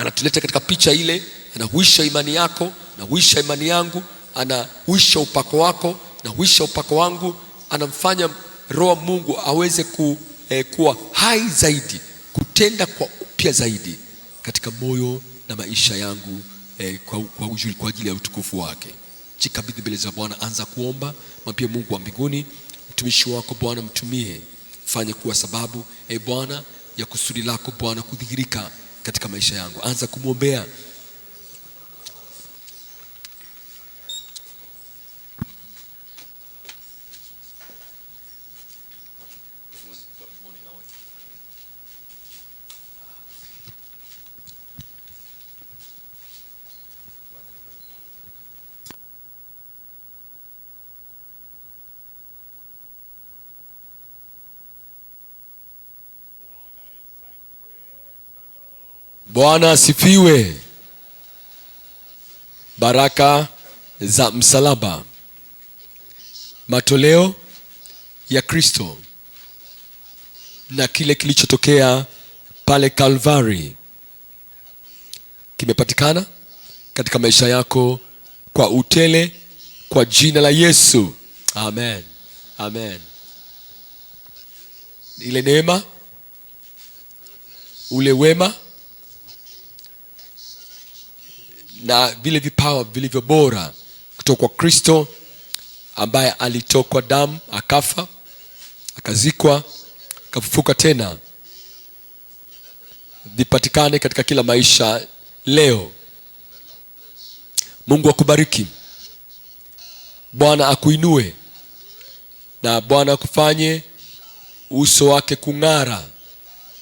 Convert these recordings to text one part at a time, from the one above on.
anatuleta katika picha ile, anahuisha imani yako, anahuisha imani yangu, anahuisha upako wako, anahuisha upako wangu, anamfanya Roho Mungu aweze kuwa hai zaidi, kutenda kwa upya zaidi katika moyo na maisha yangu kwa ajili ya utukufu wake. Jikabidhi mbele za Bwana, anza kuomba, mwambie Mungu wa mbinguni, mtumishi wako Bwana mtumie, fanye kuwa sababu Bwana ya kusudi lako Bwana kudhihirika katika maisha yangu. Anza kumwombea. Bwana asifiwe. Baraka za msalaba, matoleo ya Kristo na kile kilichotokea pale Calvary kimepatikana katika maisha yako kwa utele, kwa jina la Yesu. Amen. Amen. Ile neema, ule wema na vile vipawa vilivyo bora kutoka kwa Kristo ambaye alitokwa damu, akafa, akazikwa, akafufuka tena, vipatikane katika kila maisha leo. Mungu akubariki, Bwana akuinue, na Bwana akufanye uso wake kung'ara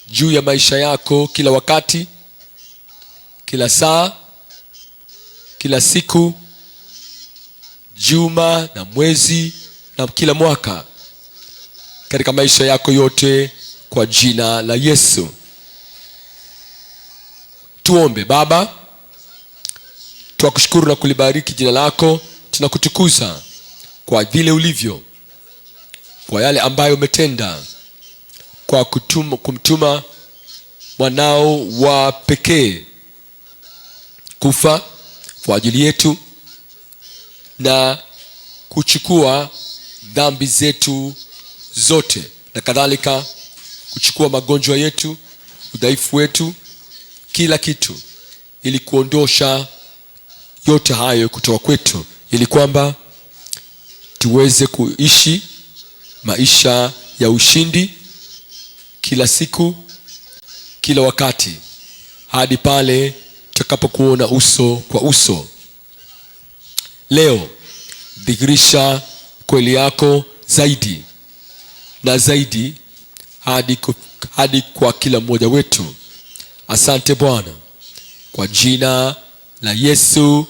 juu ya maisha yako kila wakati, kila saa, kila siku, juma na mwezi na kila mwaka, katika maisha yako yote, kwa jina la Yesu. Tuombe. Baba, tunakushukuru na kulibariki jina lako, tunakutukuza kwa vile ulivyo, kwa yale ambayo umetenda, kwa kumtuma mwanao wa pekee kufa kwa ajili yetu na kuchukua dhambi zetu zote, na kadhalika kuchukua magonjwa yetu, udhaifu wetu, kila kitu, ili kuondosha yote hayo kutoka kwetu, ili kwamba tuweze kuishi maisha ya ushindi kila siku, kila wakati, hadi pale tutakapokuona uso kwa uso. Leo dhihirisha kweli yako zaidi na zaidi, hadi kwa kila mmoja wetu. Asante Bwana, kwa jina la Yesu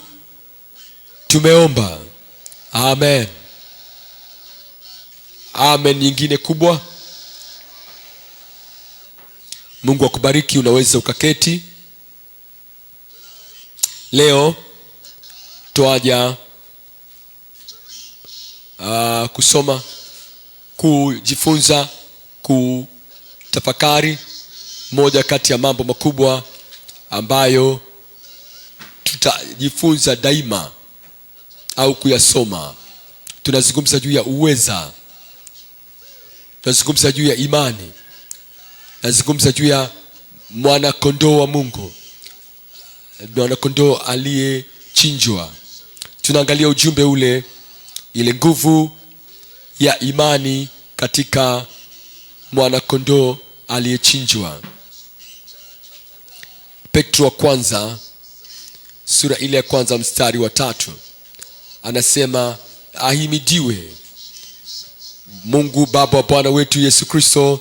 tumeomba. Amen. Amen. Nyingine kubwa. Mungu akubariki. Unaweza ukaketi. Leo tuaja kusoma, kujifunza, kutafakari moja kati ya mambo makubwa ambayo tutajifunza daima au kuyasoma. Tunazungumza juu ya uweza, tunazungumza juu ya imani, tunazungumza juu ya mwana kondoo wa Mungu, mwana kondoo aliyechinjwa. Tunaangalia ujumbe ule, ile nguvu ya imani katika mwana kondoo aliyechinjwa. Petro wa kwanza sura ile ya kwanza mstari wa 3 anasema, ahimidiwe Mungu Baba wa Bwana wetu Yesu Kristo,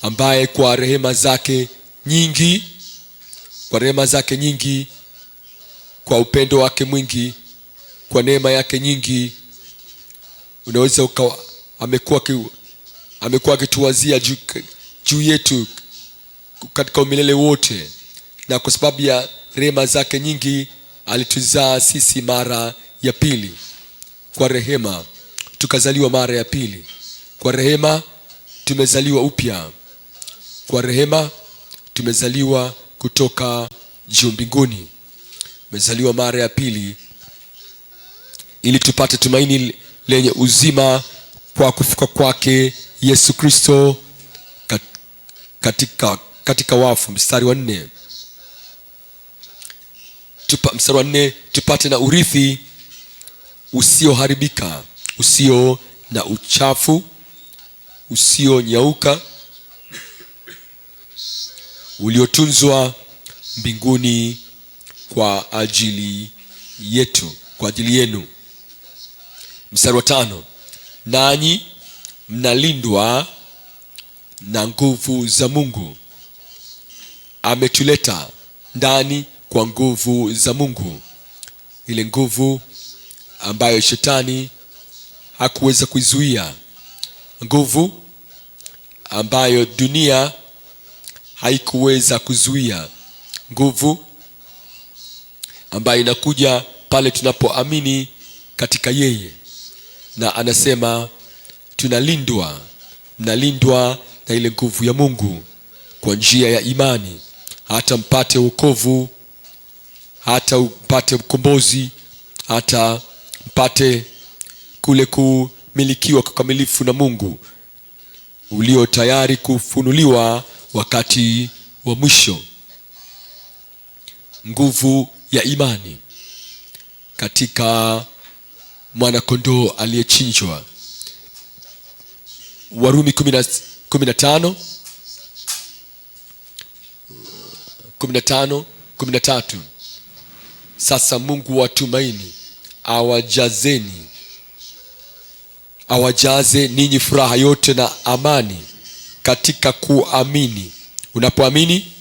ambaye kwa rehema zake nyingi, kwa upendo wake mwingi, kwa neema yake nyingi, unaweza amekuwa akituwazia juu yetu katika umilele wote, na kwa sababu ya rehema zake nyingi alituzaa sisi mara ya pili. Kwa rehema tukazaliwa mara ya pili, kwa rehema tumezaliwa upya, kwa rehema tumezaliwa kutoka juu mbinguni. Umezaliwa mara ya pili ili tupate tumaini lenye uzima kwa kufuka kwake Yesu Kristo katika wafu. Mstari wa 4, tupate na urithi usioharibika, usio na uchafu, usionyauka, uliotunzwa mbinguni kwa ajili yetu, kwa ajili yenu. Mstari wa 5, nanyi mnalindwa na nguvu za Mungu. Ametuleta ndani kwa nguvu za Mungu, ile nguvu ambayo shetani hakuweza kuizuia, nguvu ambayo dunia haikuweza kuzuia, nguvu ambayo inakuja pale tunapoamini katika yeye. Na anasema tunalindwa, mnalindwa na ile nguvu ya Mungu kwa njia ya imani, hata mpate wokovu, hata mpate ukombozi, hata mpate kule kumilikiwa kwa kamilifu na Mungu ulio tayari kufunuliwa wakati wa mwisho. Nguvu ya imani katika mwana kondoo aliyechinjwa. Warumi 15:13. Sasa Mungu wa tumaini awajaze ninyi furaha yote na amani katika kuamini. Unapoamini,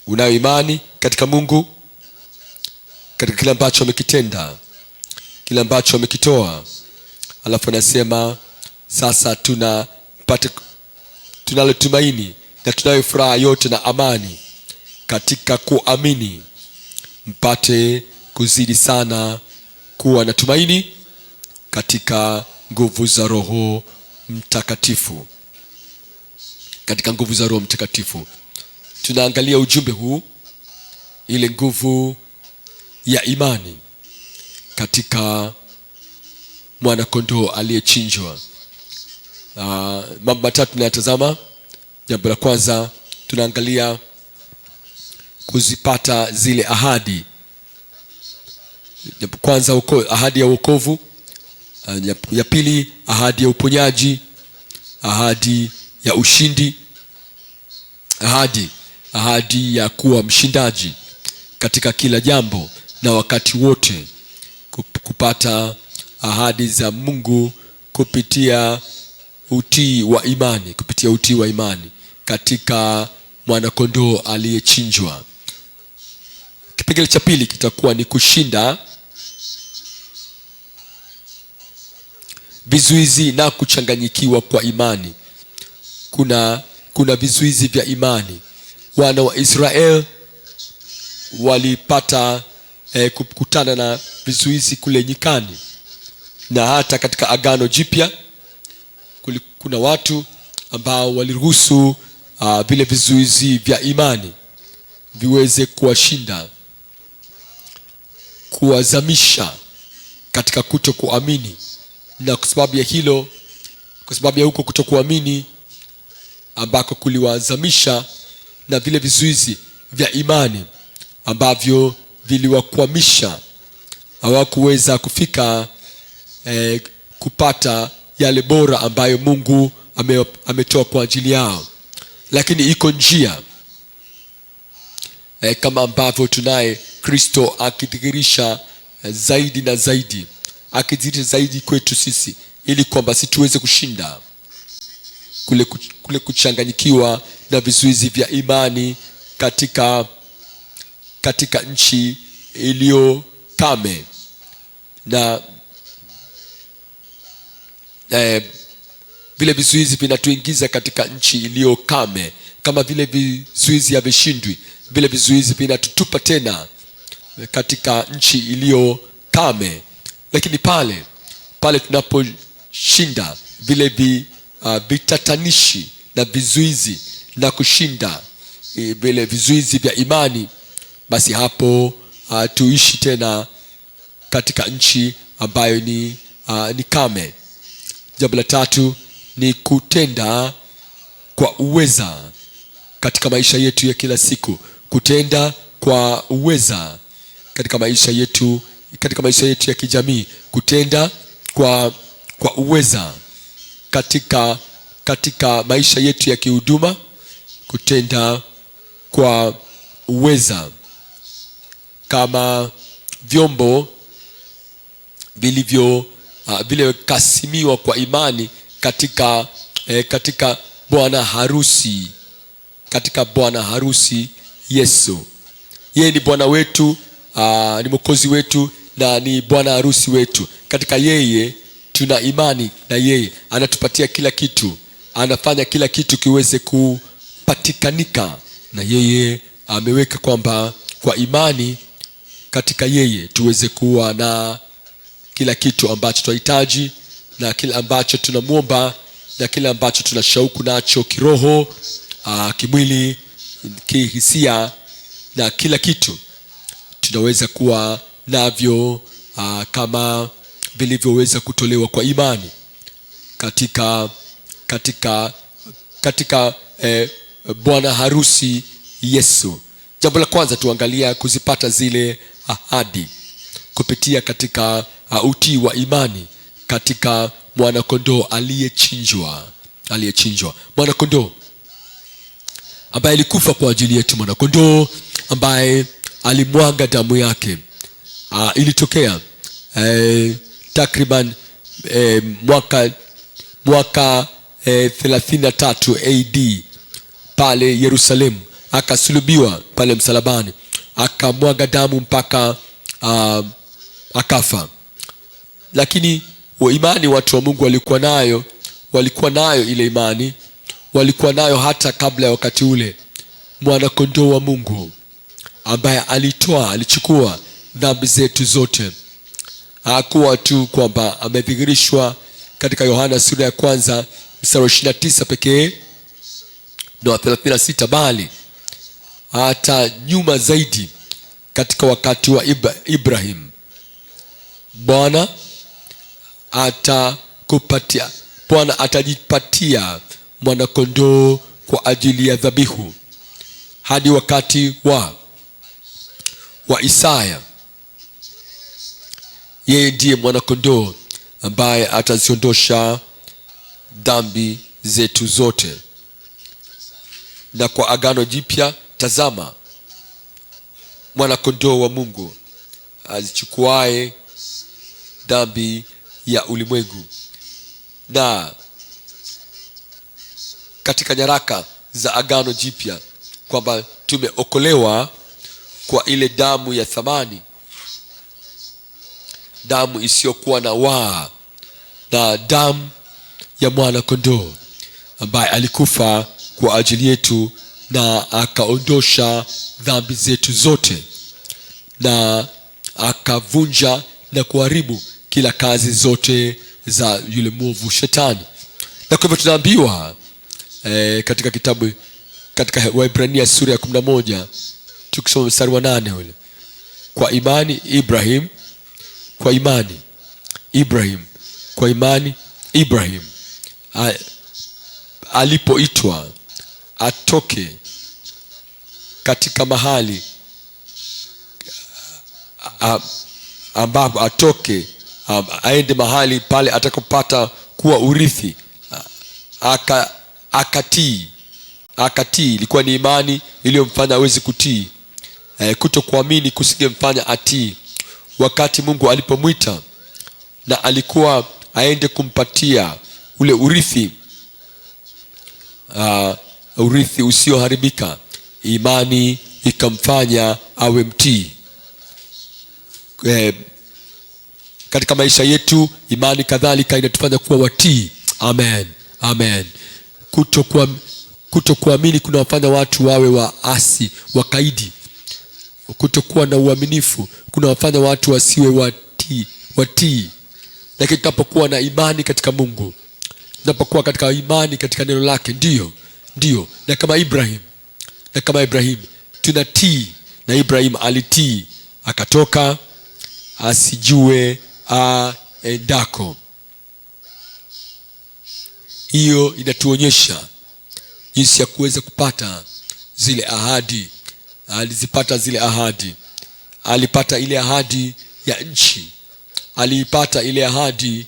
unayo imani katika Mungu, katika kile ambacho amekitenda, kile ambacho amekitoa. Alafu anasema sasa tunalo tumaini na tunayo furaha yote na amani katika kuamini, mpate kuzidi sana kuwa na tumaini katika nguvu za Roho Mtakatifu. Katika nguvu za Roho Mtakatifu tunaangalia ujumbe huu, ile nguvu ya imani katika mwana kondoo aliyechinjwa. Mambo matatu tunayatazama. Jambo la kwanza, tunaangalia kuzipata zile ahadi. Kwanza, ahadi ya wokovu. Ya pili, ahadi ya uponyaji, ahadi ya ushindi, ahadi ya kuwa mshindaji katika kila jambo na wakati wote. Kupata ahadi za Mungu kupitia utii wa imani, katika mwana kondoo aliyechinjwa. Kipengele cha pili kitakuwa ni kushinda vizuizi na kuchanganyikiwa kwa imani. Kuna vizuizi vya imani. Wana wa Israeli walipata kukutana na vizuizi kule nyikani, na hata katika Agano Jipya kuna watu ambao waliruhusu vile vizuizi vya imani viweze kuwashinda, kuwazamisha katika kutokuamini. Na kwa sababu ya hilo, kwa sababu ya huko kutokuamini ambako kuliwazamisha, na vile vizuizi vya imani ambavyo viliwakwamisha, hawakuweza kufika kupata yale bora ambayo Mungu ametoa kwa ajili yao. Lakini iko njia, kama ambavyo tunaye Kristo akidhihirisha zaidi na zaidi, akidhihirisha zaidi kwetu sisi, ili kwamba sisi tuweze kushinda kule kuchanganyikiwa na vizuizi vya imani katika nchi iliyo kame. Na vile vizuizi vinatuingiza katika nchi iliyo kame. Kama vile vizuizi havishindwi, vile vizuizi vinatutupa tena katika nchi iliyo kame. Lakini pale tunaposhinda vile vitatanishi na vizuizi, na kushinda vile vizuizi vya imani, basi hapo tuishi tena katika nchi ambayo ni kame. Jambo la tatu ni kutenda kwa uweza katika maisha yetu ya kila siku. Kutenda kwa uweza katika maisha yetu ya kijamii. Kutenda kwa uweza katika maisha yetu ya kihuduma. Kutenda kwa uweza kama vyombo vilivyokasimiwa kwa imani katika bwana harusi, Yesu. Yeye ni Bwana wetu, ni Mwokozi wetu na ni bwana harusi wetu. Katika yeye tuna imani, na yeye anatupatia kila kitu, anafanya kila kitu kiweze kupatikanika, na yeye ameweka kwamba kwa imani katika yeye tuweze kuwa na kila kitu ambacho tunahitaji, na kila ambacho tunamwomba, na kila ambacho tuna shauku nacho kiroho, kimwili, kihisia, na kila kitu tunaweza kuwa navyo kama vilivyoweza kutolewa kwa imani katika bwana harusi Yesu. Jambo la kwanza tuangalia kuzipata zile ahadi kupitia katika utii wa imani katika mwanakondoo aliyechinjwa. Mwanakondoo ambaye alikufa kwa ajili yetu, mwanakondoo ambaye alimwaga damu yake. Ilitokea takriban mwaka 33 AD pale Yerusalemu. Akasulubiwa pale msalabani, akamwaga damu mpaka akafa. Lakini imani watu wa Mungu walikuwa nayo ile imani, walikuwa nayo hata kabla ya wakati ule. Mwanakondoo wa Mungu ambaye alichukua dhambi zetu zote. Hakuwa tu kwamba amedhihirishwa katika Yohana sura ya kwanza mstari 29 pekee na 36, bali hata nyuma zaidi katika wakati wa Ibrahim. Bwana atajipatia mwanakondoo kwa ajili ya dhabihu. Hadi wakati wa Isaya, yeye ndiye mwanakondoo ambaye ataziondosha dhambi zetu zote. Na kwa agano jipya, tazama mwanakondoo wa Mungu azichukuae dhambi ya ulimwengu. Na katika nyaraka za agano jipya kwamba tumeokolewa kwa ile damu ya thamani, damu isiyokuwa na waa, na damu ya mwana kondoo ambaye alikufa kwa ajili yetu na akaondosha dhambi zetu zote, na akavunja na kuharibu kila kazi zote za yule mwovu Shetani. Na kwa hivyo tunaambiwa katika Waebrania sura ya 11 tukisoma mstari wa 8 ule, kwa imani Ibrahim alipoitwa atoke katika mahali ambapo aende mahali pale atakapopata kuwa urithi, akatii. Ilikuwa ni imani iliyomfanya aweze kutii. Kutokuamini kusingemfanya atii. Wakati Mungu alipomwita na alikuwa aende kumpatia ule urithi, urithi usioharibika, imani ikamfanya awe mtii. Katika maisha yetu imani kadhalika inatufanya kuwa watii. Amen. Kutokuamini kunawafanya watu wawe waasi, wakaidi. Kutokuwa na uaminifu kunawafanya watu wasiwe watii. Lakini tunapokuwa na imani katika Mungu, tunapokuwa katika imani katika neno lake, ndio na kama Ibrahim tunatii, na Ibrahim alitii, akatoka asijue aendako. Hiyo inatuonyesha jinsi ya kuweza kupata zile ahadi. Alizipata zile ahadi. Alipata ile ahadi ya nchi, alipata ile ahadi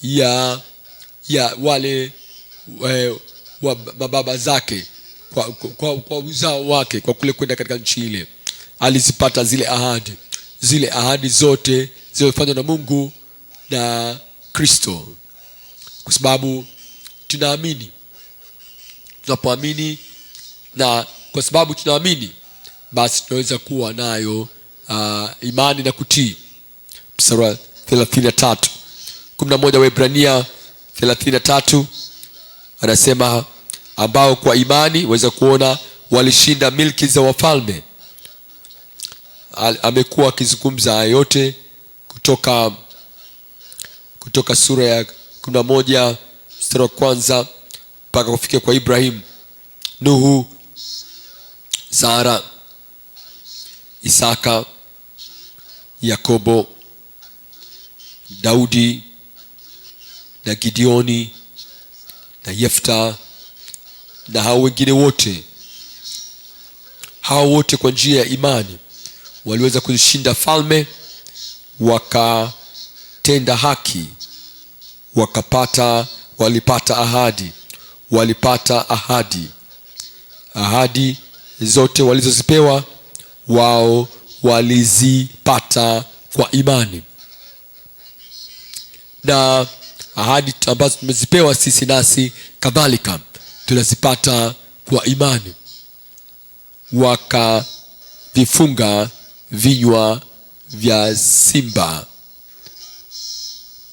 ya wale wa mababa zake, kwa uzao wake, kwa kule kwenda katika nchi ile. Alizipata zile ahadi. Zile ahadi zote zilizofanywa na Mungu na Kristo, kwa sababu tunaamini. Tunapoamini na kwa sababu tunaamini, basi tunaweza kuwa nayo imani na kutii. Mstari wa 33 11 wa Ibrania 33 anasema, ambao kwa imani waweza kuona walishinda milki za wafalme. Amekuwa akizungumza yote kutoka sura ya 11 mstari wa kwanza mpaka kufikia kwa Ibrahim, Nuhu, Sara, Isaka, Yakobo, Daudi na Gideoni na Yefta na hao wengine wote. Hao wote kwa njia ya imani waliweza kushinda falme, wakatenda haki, walipata ahadi. Ahadi zote walizozipewa wao walizipata kwa imani. Na ahadi ambazo tumezipewa sisi nasi kadhalika tunazipata kwa imani. Wakavifunga vinywa vya simba.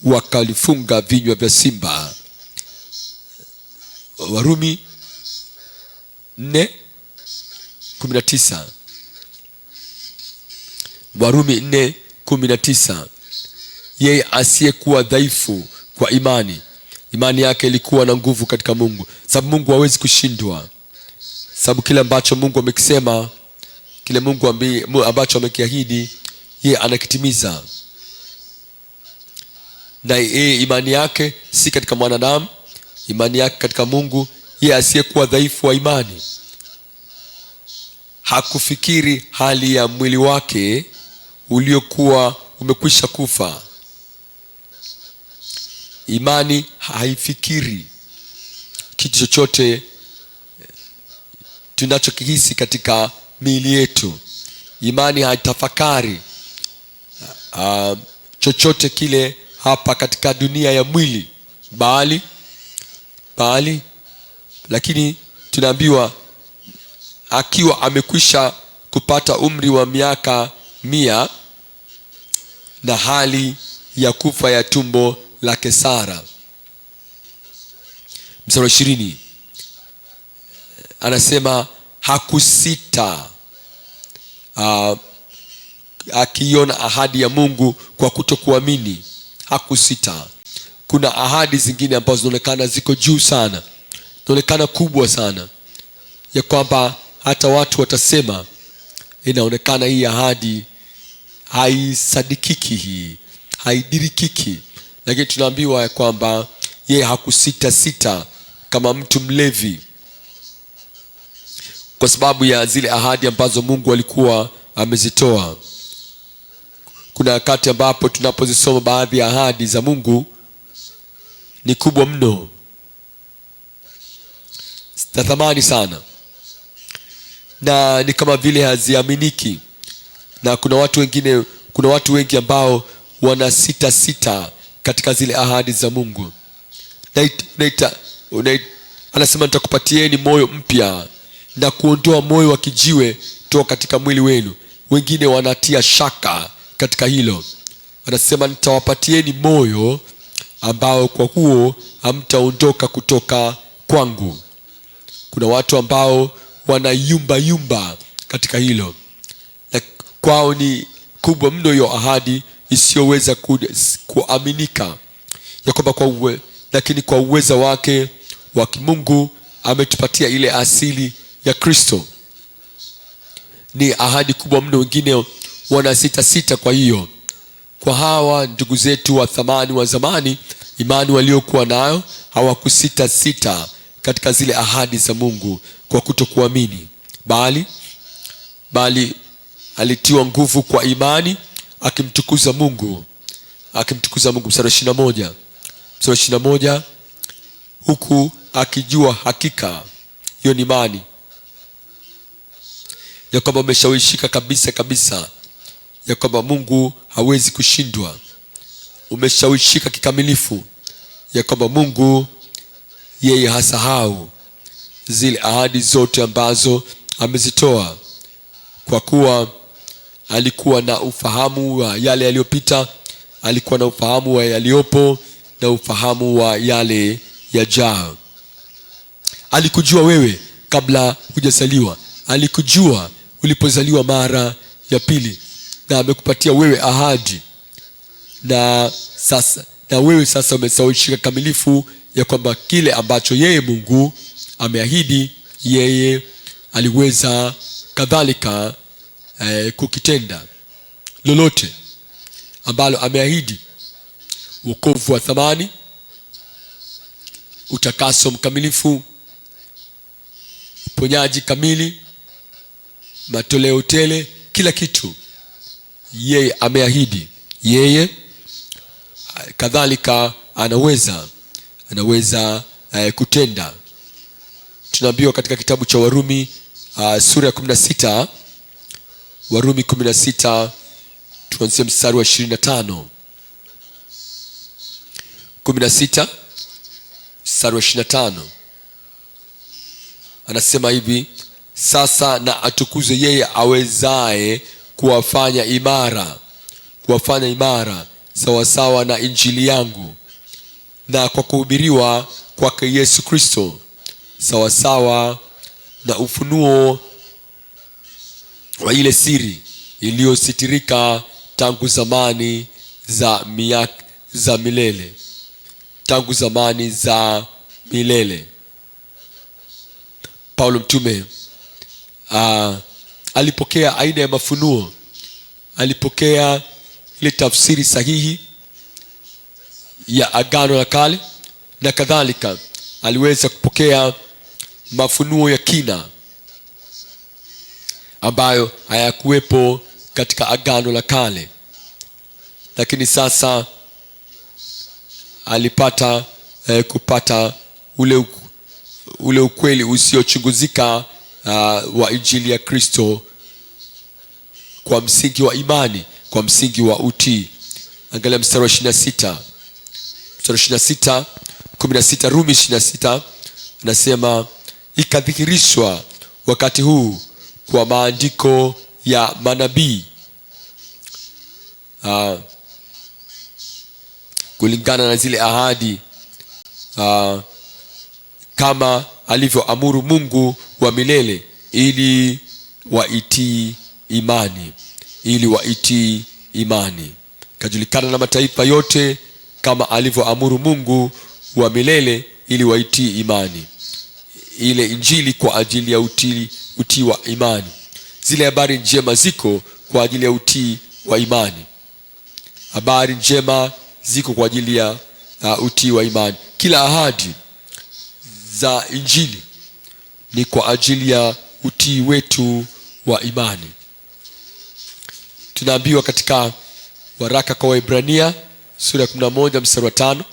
Wakalifunga vinywa vya simba. Warumi 4:19. Warumi 4:19. Yeye asiyekuwa dhaifu kwa imani yake ilikuwa na nguvu katika Mungu. Sababu Mungu hawezi kushindwa. Sababu kile ambacho Mungu amekisema, kile Mungu ambacho amekiahidi, yeye anakitimiza. Na yeye imani yake si katika mwanadamu, imani yake katika Mungu. Yeye asiyekuwa dhaifu wa imani hakufikiri hali ya mwili wake uliokuwa umekwisha kufa. Imani haifikiri kitu chochote tunachokihisi katika miili yetu. Imani haitafakari chochote kile hapa katika dunia ya mwili, bali lakini tunaambiwa akiwa amekwisha kupata umri wa miaka 100 na hali ya kufa ya tumbo lake Sara. Mstari wa 20 anasema hakusita akiona ahadi ya Mungu kwa kutokuamini. Hakusita. Kuna ahadi zingine ambazo zinaonekana ziko juu sana, zinaonekana kubwa sana, ya kwamba hata watu watasema inaonekana hii ahadi haisadikiki, hii haidirikiki. Lakini tunaambiwa ya kwamba yeye hakusita kama mtu mlevi, kwa sababu ya zile ahadi ambazo Mungu alikuwa amezitoa. Kuna wakati ambapo tunapozisoma baadhi ya ahadi za Mungu ni kubwa mno, za thamani sana, na ni kama vile haziaminiki. Na kuna watu wengi ambao wana sita katika zile ahadi za Mungu. Anasema nitakupatieni moyo mpya na kuondoa moyo wa kijiwe toka katika mwili wenu. Wengine wanatia shaka katika hilo. Anasema nitawapatieni moyo ambao kwa huo hamtaondoka kutoka kwangu. Kuna watu ambao wanayumba katika hilo, na kwao ni kubwa mno hiyo ahadi isiyoweza kuaminika, ya kwamba lakini kwa uweza wake wa kimungu ametupatia ile asili ya Kristo. ni ahadi kubwa mno. Wengine wana sita. Kwa hiyo kwa hawa ndugu zetu wa thamani wa zamani, imani waliokuwa nayo, hawakusita katika zile ahadi za Mungu kwa kutokuamini, bali alitiwa nguvu kwa imani, akimtukuza Mungu. Mstari wa 21, huku akijua hakika, hiyo ni imani ya kwamba umeshawishika kabisa ya kwamba Mungu hawezi kushindwa. Umeshawishika kikamilifu ya kwamba Mungu yeye hasahau zile ahadi zote ambazo amezitoa, kwa kuwa alikuwa na ufahamu wa yale yaliyopita, alikuwa na ufahamu wa yaliyopo, na ufahamu wa yale yajayo. Alikujua wewe kabla hujazaliwa, alikujua ulipozaliwa mara ya pili, na amekupatia wewe ahadi, na wewe sasa umesawishika kamilifu ya kwamba kile ambacho yeye Mungu ameahidi, yeye aliweza kadhalika kukitenda. Lolote ambalo ameahidi, wokovu wa thamani, utakaso mkamilifu, uponyaji kamili, matoleo tele, kila kitu yeye ameahidi. Yeye kadhalika anaweza kutenda. Tunaambiwa katika kitabu cha Warumi sura ya 16, Warumi 16, tuanzie mstari wa 25. 16 mstari wa 25 anasema hivi: sasa na atukuzwe yeye awezaye kuwafanya imara sawasawa na injili yangu, na kwa kuhubiriwa kwake Yesu Kristo, sawasawa na ufunuo wa ile siri iliyositirika tangu zamani za milele. Paulo mtume alipokea aina ya mafunuo, alipokea ile tafsiri sahihi ya Agano la Kale, na kadhalika aliweza kupokea mafunuo ya kina ambayo hayakuwepo katika Agano la Kale, lakini sasa alipata kupata ule ukweli usiochunguzika wa injili ya Kristo kwa msingi wa imani, kwa msingi wa utii. Angalia mstari wa 26, mstari wa 16, Rumi 26 anasema: ikadhihirishwa wakati huu kwa maandiko ya manabii kulingana na zile ahadi, kama alivyoamuru Mungu wa milele, ili waitii imani. Kajulikana na mataifa yote kama alivyoamuru Mungu wa milele, ili waitii imani. Ile injili kwa ajili ya utii wa imani. Zile habari njema ziko kwa ajili ya utii wa imani. Habari njema ziko kwa ajili ya utii wa imani. Kila ahadi za injili ni kwa ajili ya utii wetu wa imani. Tunaambiwa katika waraka kwa Waebrania sura ya 11 mstari wa 5,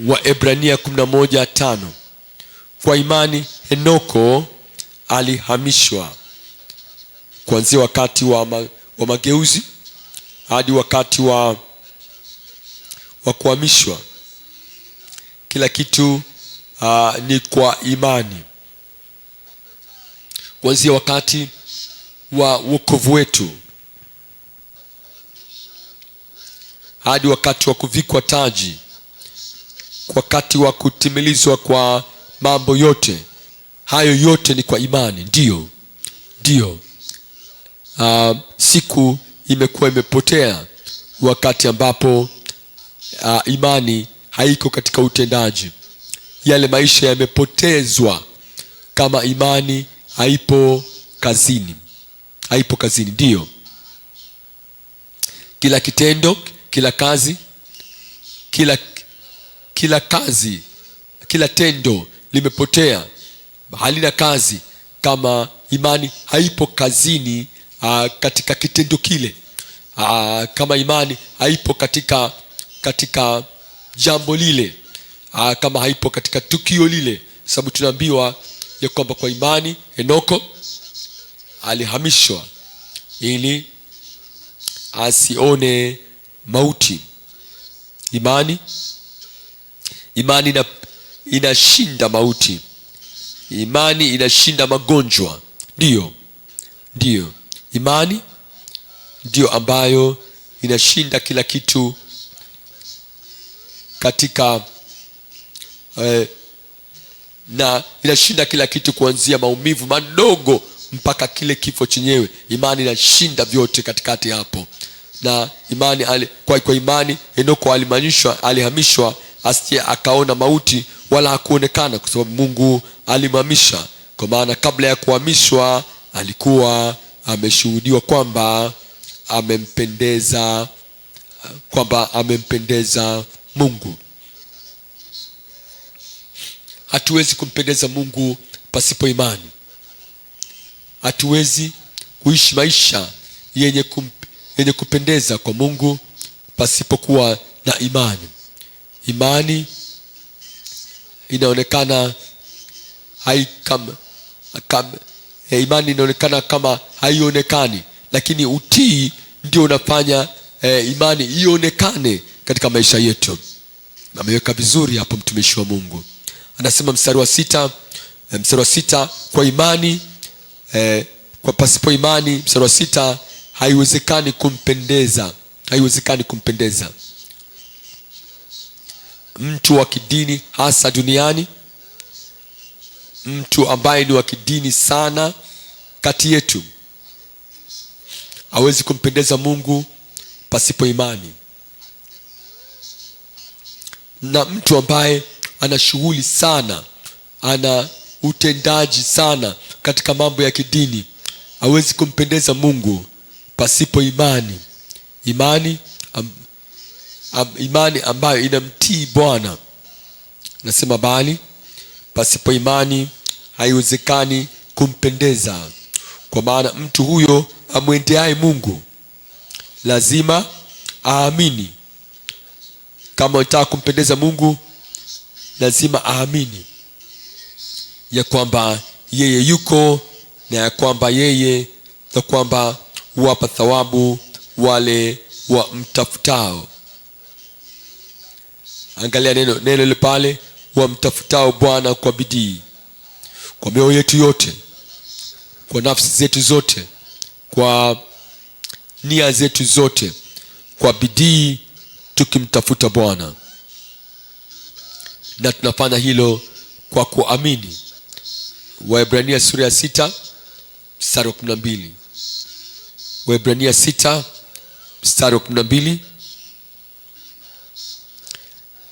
Waebrania 11:5, kwa imani Henoko alihamishwa kuanzia wakati wa mageuzi hadi wakati wa kuhamishwa. Kila kitu ni kwa imani. Kuanzia wakati wa wokovu wetu hadi wakati wa kuvikwa taji, wakati wa kutimilizwa kwa mambo yote, hayo yote ni kwa imani. Ndio siku imekuwa imepotea wakati ambapo imani haiko katika utendaji. Yale maisha yamepotezwa kama imani haipo kazini. Haipo kazini, ndiyo. Kila kitendo, kila kazi, kila kazi, kila tendo limepotea, halina kazi kama imani haipo kazini katika kitendo kile. Kama imani haipo katika jambo lile, kama haipo katika tukio lile. Sababu tunaambiwa ya kwamba kwa imani Henoko alihamishwa ili asione mauti. Imani inashinda mauti. Imani inashinda magonjwa. Ndiyo, imani ndiyo ambayo inashinda kila kitu katika na inashinda kila kitu, kuanzia maumivu madogo mpaka kile kifo chenyewe. Imani inashinda vyote katikati hapo. Na imani kwa imani Henoko alihamishwa asiye akaona mauti wala hakuonekana, kwa sababu Mungu alimhamisha. Kwa maana kabla ya kuhamishwa alikuwa ameshuhudiwa kwamba amempendeza Mungu. Hatuwezi kumpendeza Mungu pasipo imani. Hatuwezi kuishi maisha yenye kupendeza kwa Mungu pasipokuwa na imani. Imani inaonekana imani inaonekana kama haionekani, lakini utii ndio unafanya imani ionekane katika maisha yetu. Ameweka vizuri hapo mtumishi wa Mungu. Anasema mstari wa sita, kwa imani kwa pasipo imani, mstari wa 6, haiwezekani kumpendeza mtu wa kidini, hasa duniani. Mtu ambaye ni wa kidini sana kati yetu hawezi kumpendeza Mungu pasipo imani. Na mtu ambaye ana shughuli sana, ana utendaji sana katika mambo ya kidini hawezi kumpendeza Mungu pasipo imani. Imani ambayo inamtii Bwana. Nasema bali pasipo imani haiwezekani kumpendeza, kwa maana mtu huyo amwendeaye Mungu lazima aamini. Kama unataka kumpendeza Mungu, lazima aamini ya kwamba yeye yuko, na ya kwamba huwapa thawabu wale wamtafutao. Angalia neno ile pale, wamtafutao Bwana kwa bidii, kwa mioyo yetu yote, kwa nafsi zetu zote, kwa nia zetu zote, kwa bidii tukimtafuta Bwana. Na tunafanya hilo kwa kuamini. Waebrania sura ya 6 mstari wa 12. Waebrania 6 mstari wa 12,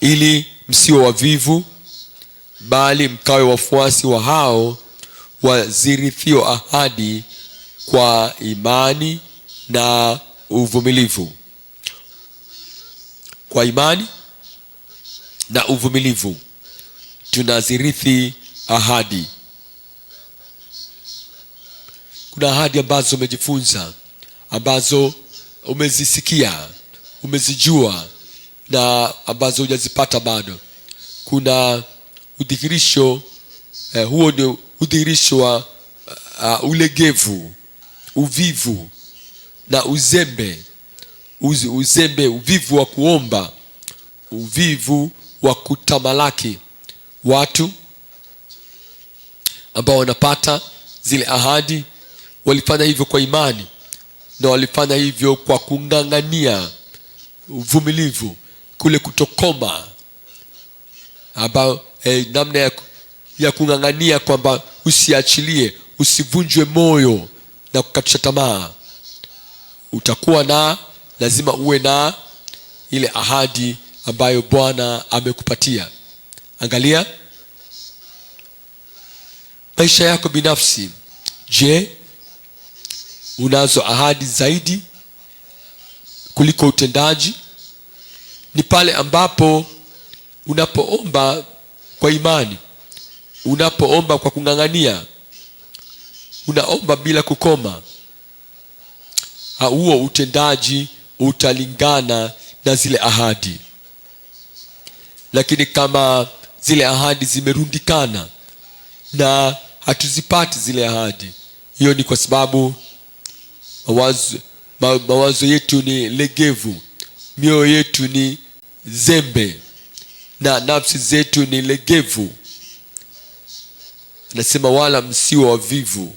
ili msiwe wavivu, bali mkawe wafuasi wa hao wazirithio ahadi kwa imani na uvumilivu. Kwa imani na uvumilivu tunazirithi ahadi. Kuna ahadi ambazo umejifunza, ambazo umezisikia, umezijua, na ambazo hujazipata bado. Kuna udhihirisho, huo ni udhihirisho wa ulegevu, uvivu na uzembe. Uvivu wa kuomba, uvivu wa kutamalaki. Watu ambao wanapata zile ahadi walifanya hivyo kwa imani, na walifanya hivyo kwa kung'ang'ania, uvumilivu, kule kutokoma, ambao namna ya kung'ang'ania kwamba usiachilie, usivunjwe moyo na kukatisha tamaa. Lazima uwe na ile ahadi ambayo Bwana amekupatia. Angalia maisha yako binafsi, je, unazo ahadi zaidi kuliko utendaji? Ni pale ambapo unapoomba kwa imani, unapoomba kwa kung'ang'ania, unaomba bila kukoma, huo utendaji utalingana na zile ahadi. Lakini kama zile ahadi zimerundikana na hatuzipati zile ahadi, hiyo ni kwa sababu mawazo yetu ni legevu, mioyo yetu ni zembe, na nafsi zetu ni legevu. Anasema wala msiwe wavivu,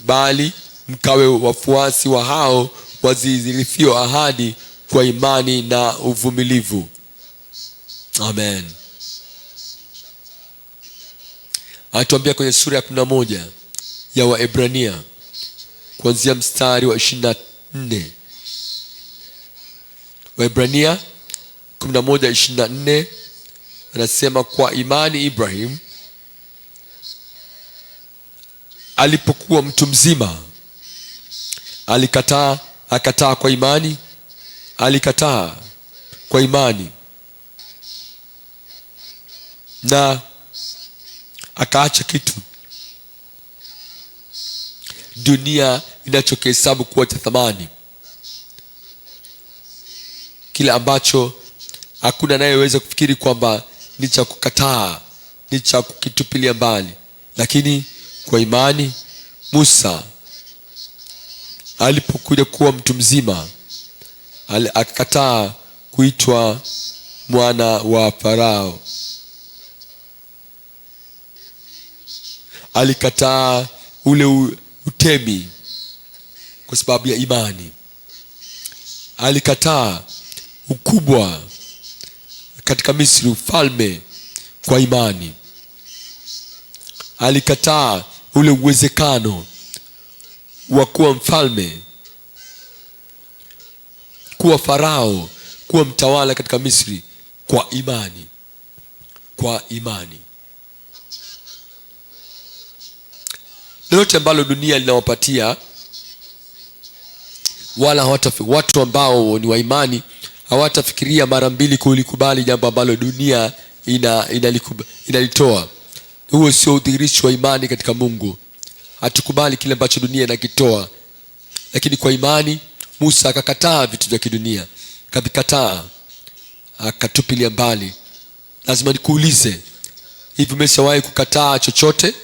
bali mkawe wafuasi wa hao wazirithio ahadi kwa imani na uvumilivu. Amen. Anatuambia kwenye sura ya 11 ya Waebrania kuanzia mstari wa 24. Waebrania 11:24 anasema, kwa imani Ibrahim alipokuwa mtu mzima akataa kwa imani na akaacha kitu dunia inachokihesabu kuwa cha thamani, kile ambacho hakuna anayeweza kufikiri kwamba ni cha kukataa, ni cha kukitupilia mbali. Lakini kwa imani Musa alipokuja kuwa mtu mzima akakataa kuitwa mwana wa Farao. Alikataa ule utemi kwa sababu ya imani. Alikataa ukubwa katika Misri, ufalme, kwa imani. Alikataa ule uwezekano wa kuwa mfalme, kuwa Farao, kuwa mtawala katika Misri, kwa imani. Lolote ambalo dunia linawapatia, wala watu ambao ni wa imani hawatafikiria mara mbili kulikubali jambo ambalo dunia inalitoa. Huo sio udhihirisho wa imani katika Mungu. Hatukubali kile ambacho dunia inakitoa. Lakini kwa imani Musa akakataa vitu vya kidunia, akavikataa, akatupilia mbali. Lazima nikuulize, hivi umeshawahi kukataa chochote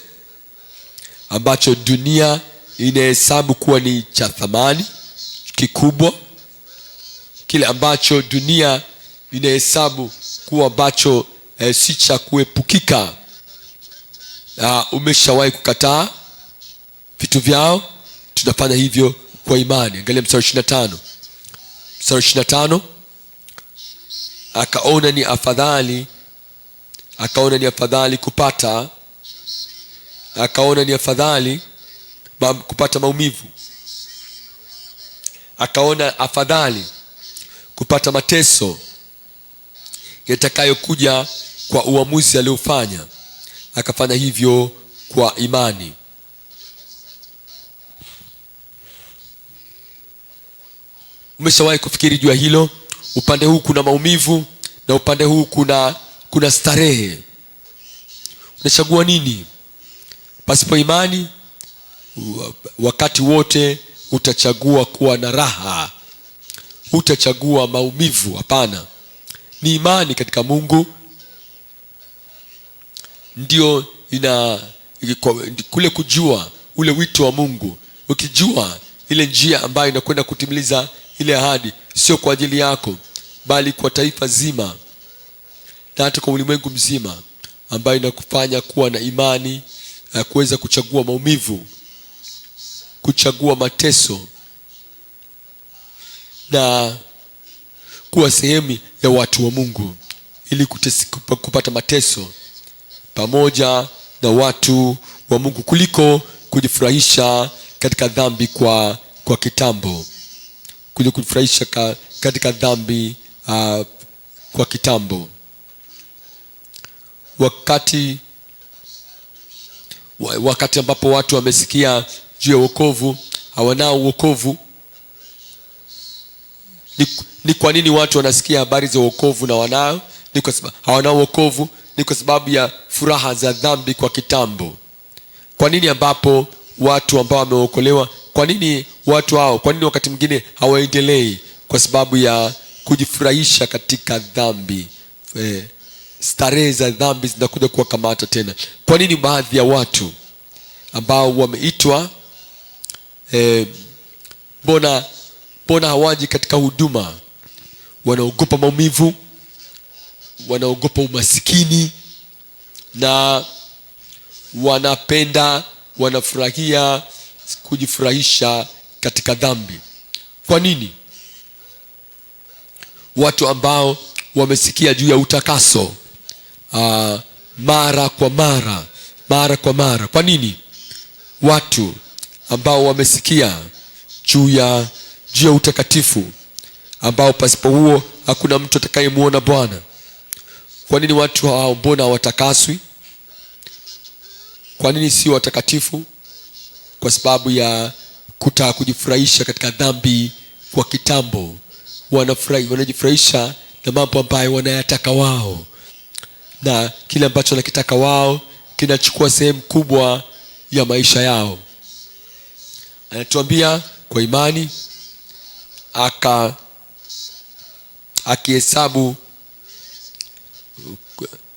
ambacho dunia inahesabu kuwa ni cha thamani kikubwa? Kile ambacho dunia inahesabu kuwa ambacho si cha kuepukika, umeshawahi kukataa vitu vyao? Tunafanya hivyo kwa imani. Angalia mstari 25. Mstari 25, akaona ni afadhali kupata maumivu, akaona afadhali kupata mateso yatakayokuja kwa uamuzi aliofanya. Akafanya hivyo kwa imani. Umeshawahi kufikiri juu ya hilo? Upande huu kuna maumivu na upande huu kuna starehe. Unachagua nini? Pasipo imani, wakati wote utachagua kuwa na raha, utachagua maumivu. Hapana, ni imani katika Mungu ndio kule kujua ule wito wa Mungu. Ukijua ile njia ambayo inakwenda kutimiliza ile ahadi, sio kwa ajili yako bali kwa taifa zima na hata kwa ulimwengu mzima, ambayo inakufanya kuwa na imani ya kuweza kuchagua maumivu, kuchagua mateso na kuwa sehemu ya watu wa Mungu ili kupata mateso pamoja na watu wa Mungu kuliko kujifurahisha katika dhambi kwa kitambo, kujifurahisha katika dhambi kwa kitambo. wakati ambapo watu wamesikia juu ya wokovu, hawanao wokovu. Ni kwa nini watu wanasikia habari za wokovu na wanao? Ni kwa sababu hawanao wokovu. Ni kwa sababu ya furaha za dhambi kwa kitambo. Kwa nini ambapo watu ambao wameokolewa, kwa nini watu hao, kwa nini wakati mwingine hawaendelei? Kwa sababu ya kujifurahisha katika dhambi. Starehe za dhambi zinakuja kuwakamata tena. Kwa nini baadhi ya watu ambao wameitwa mbona hawaji katika huduma? Wanaogopa maumivu, wanaogopa umasikini, na wanafurahia kujifurahisha katika dhambi. Kwa nini? Watu ambao wamesikia juu ya utakaso mara kwa mara. Kwa nini? Watu ambao wamesikia juu ya utakatifu, ambao pasipo huo hakuna mtu atakayemuona Bwana. Kwa nini watu hao mbona watakaswi? Kwa nini si watakatifu? Kwa sababu ya kutaka kujifurahisha katika dhambi kwa kitambo. Wanajifurahisha na mambo ambayo wanayataka wao, na kile ambacho wanakitaka wao kinachukua sehemu kubwa ya maisha yao. Anatuambia kwa imani akihesabu,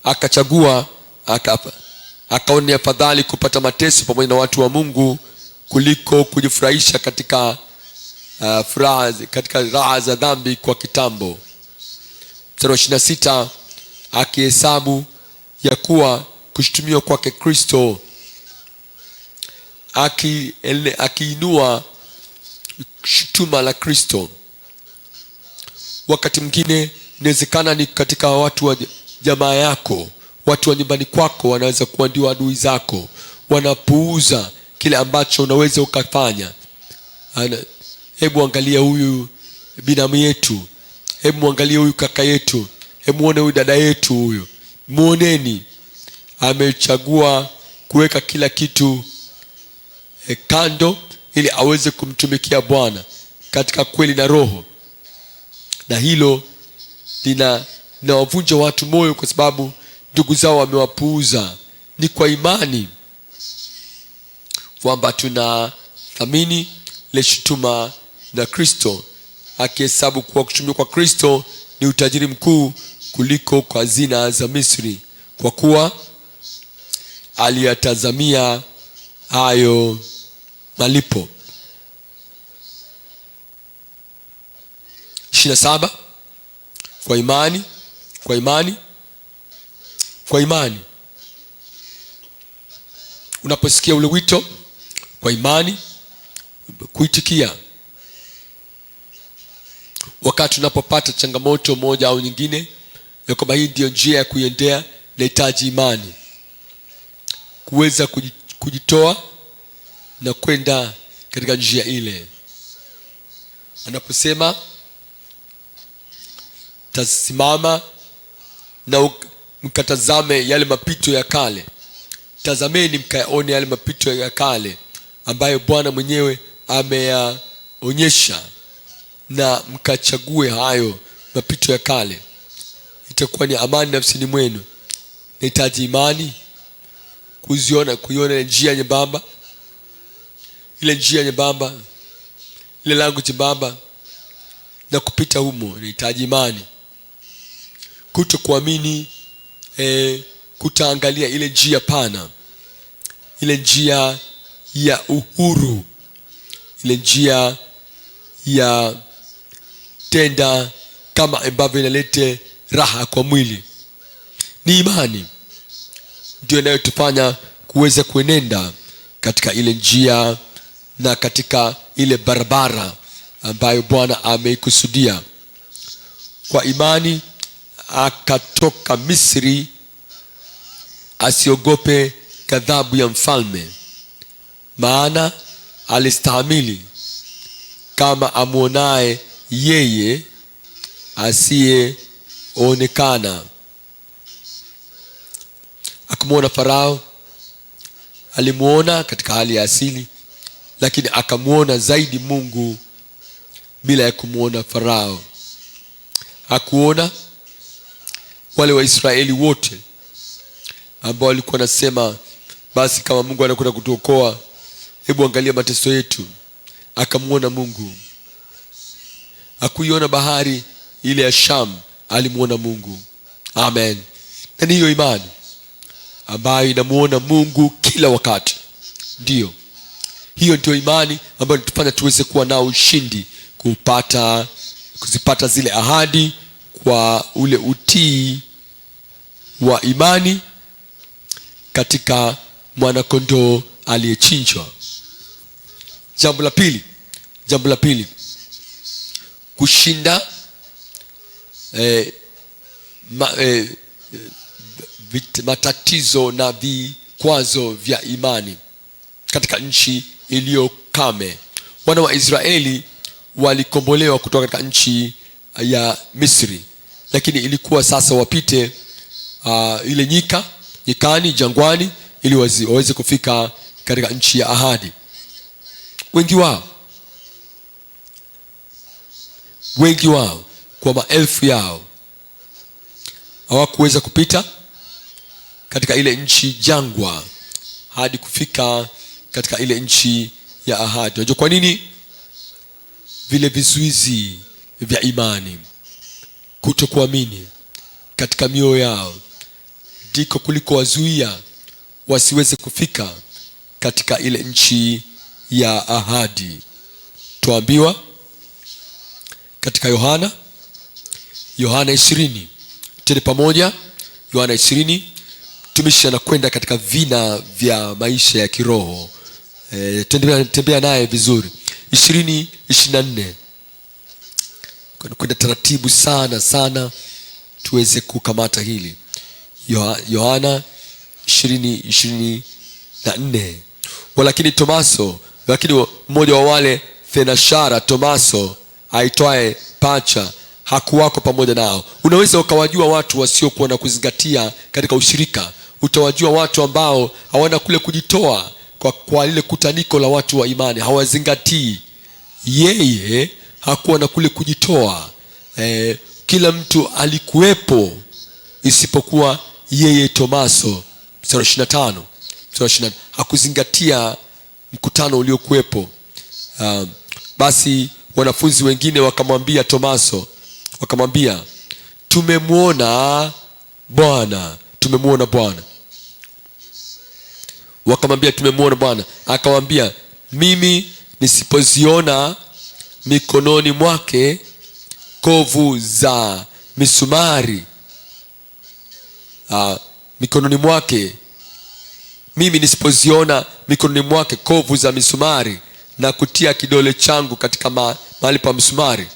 akachagua, akaona afadhali kupata mateso pamoja na watu wa Mungu kuliko kujifurahisha katika raha za dhambi kwa kitambo. Mstari wa 26, akihesabu ya kuwa kushutumiwa kwake Kristo, akiinua shutuma la Kristo. Wakati mwingine inawezekana ni katika watu wa jamaa yako, watu wa nyumbani kwako wanaweza kuwa ndio adui zako. Wanapuuza kile ambacho unaweza ukafanya. Hebu angalia huyu binamu yetu, hebu muangalie huyu kaka yetu, hebu muone huyu dada yetu huyu. Muoneni, amechagua kuweka kila kitu kando ili aweze kumtumikia Bwana katika kweli na roho. Na hilo linawavunja watu moyo, kwa sababu ndugu zao wamewapuuza. Ni kwa imani kwamba tunathamini ile shutuma na Kristo, akihesabu kuwa kushtumiwa kwa Kristo ni utajiri mkuu kuliko kwa hazina za Misri, kwa kuwa aliyatazamia hayo malipo. 27, kwa imani. Unaposikia ule wito, kwa imani kuitikia. Wakati unapopata changamoto moja au nyingine, ya kwamba hii ndio njia ya kuiendea, nahitaji imani kuweza kujitoa na kwenda katika njia ile. Anaposema tasimama na mkatazame yale mapito ya kale, tazameni mkayaone yale mapito ya kale ambayo Bwana mwenyewe ameyaonyesha, na mkachague hayo mapito ya kale, itakuwa ni amani nafsini mwenu. Nahitaji imani kuiona njia nyembamba, ile njia nyembamba, ile lango jembamba, na kupita humo. Nahitaji imani. Kutokuamini kutaangalia ile njia pana, ile njia ya uhuru, ile njia ya tenda kama ambavyo inalete raha kwa mwili. Ni imani ndio inayotufanya kuweza kuenenda katika ile njia na katika ile barabara ambayo Bwana ameikusudia. Kwa imani akatoka Misri, asiogope ghadhabu ya mfalme, maana alistahimili kama amuonaye yeye asiyeonekana. Hakumuona Farao, alimuona katika hali ya asili, lakini akamuona zaidi Mungu bila ya kumuona Farao. Hakuona wale Waisraeli wote ambao walikuwa nasema, basi kama Mungu anakwenda kutuokoa, hebu angalia mateso yetu. Akamuona Mungu. Hakuiona bahari ile ya Sham, alimuona Mungu. Amen. Na hiyo imani ambayo inamuona Mungu kila wakati, hiyo ndio imani ambayo inatufanya tuweze kuwa nao ushindi, kuzipata zile ahadi kwa ule utii wa imani katika mwanakondoo aliyechinjwa. Jambo la pili, kushinda matatizo na vikwazo vya imani katika nchi iliyo kame. Wana wa Israeli walikombolewa kutoka katika nchi ya Misri, lakini ilikuwa sasa wapite ile nyikani, jangwani, ili waweze kufika katika nchi ya ahadi. Wengi wao kwa maelfu yao hawakuweza kupita katika ile nchi jangwa hadi kufika katika ile nchi ya ahadi. Unajua kwa nini? Vile vizuizi vya imani, kutokuamini katika mioyo yao, ndiko kuliko wazuia wasiweze kufika katika ile nchi ya ahadi. Tuambiwa katika Yohana 20, tende pamoja. Yohana 20, mtumishi anakwenda katika vina vya maisha ya kiroho. Tembea naye vizuri. 20:24, kwenda taratibu sana tuweze kukamata hili. Yohana 20:24. Walakini mmoja wa wale thenashara, Tomaso aitwaye Pacha, hakuwako pamoja nao. Unaweza ukawajua watu wasiokuwa na kuzingatia katika ushirika. Utawajua watu ambao hawana kule kujitoa kwa lile kutaniko la watu wa imani, hawazingatii. Yeye hakuwa na kule kujitoa. Kila mtu alikuwepo isipokuwa yeye Tomaso. Mstari 25, hakuzingatia mkutano uliokuwepo. Basi wanafunzi wengine wakamwambia Tomaso, tumemwona Bwana. Wakamwambia tumemwona Bwana. Akamwambia, mimi nisipoziona mikononi mwake kovu za misumari, mimi nisipoziona mikononi mwake kovu za misumari, na kutia kidole changu katika mahali pa msumari,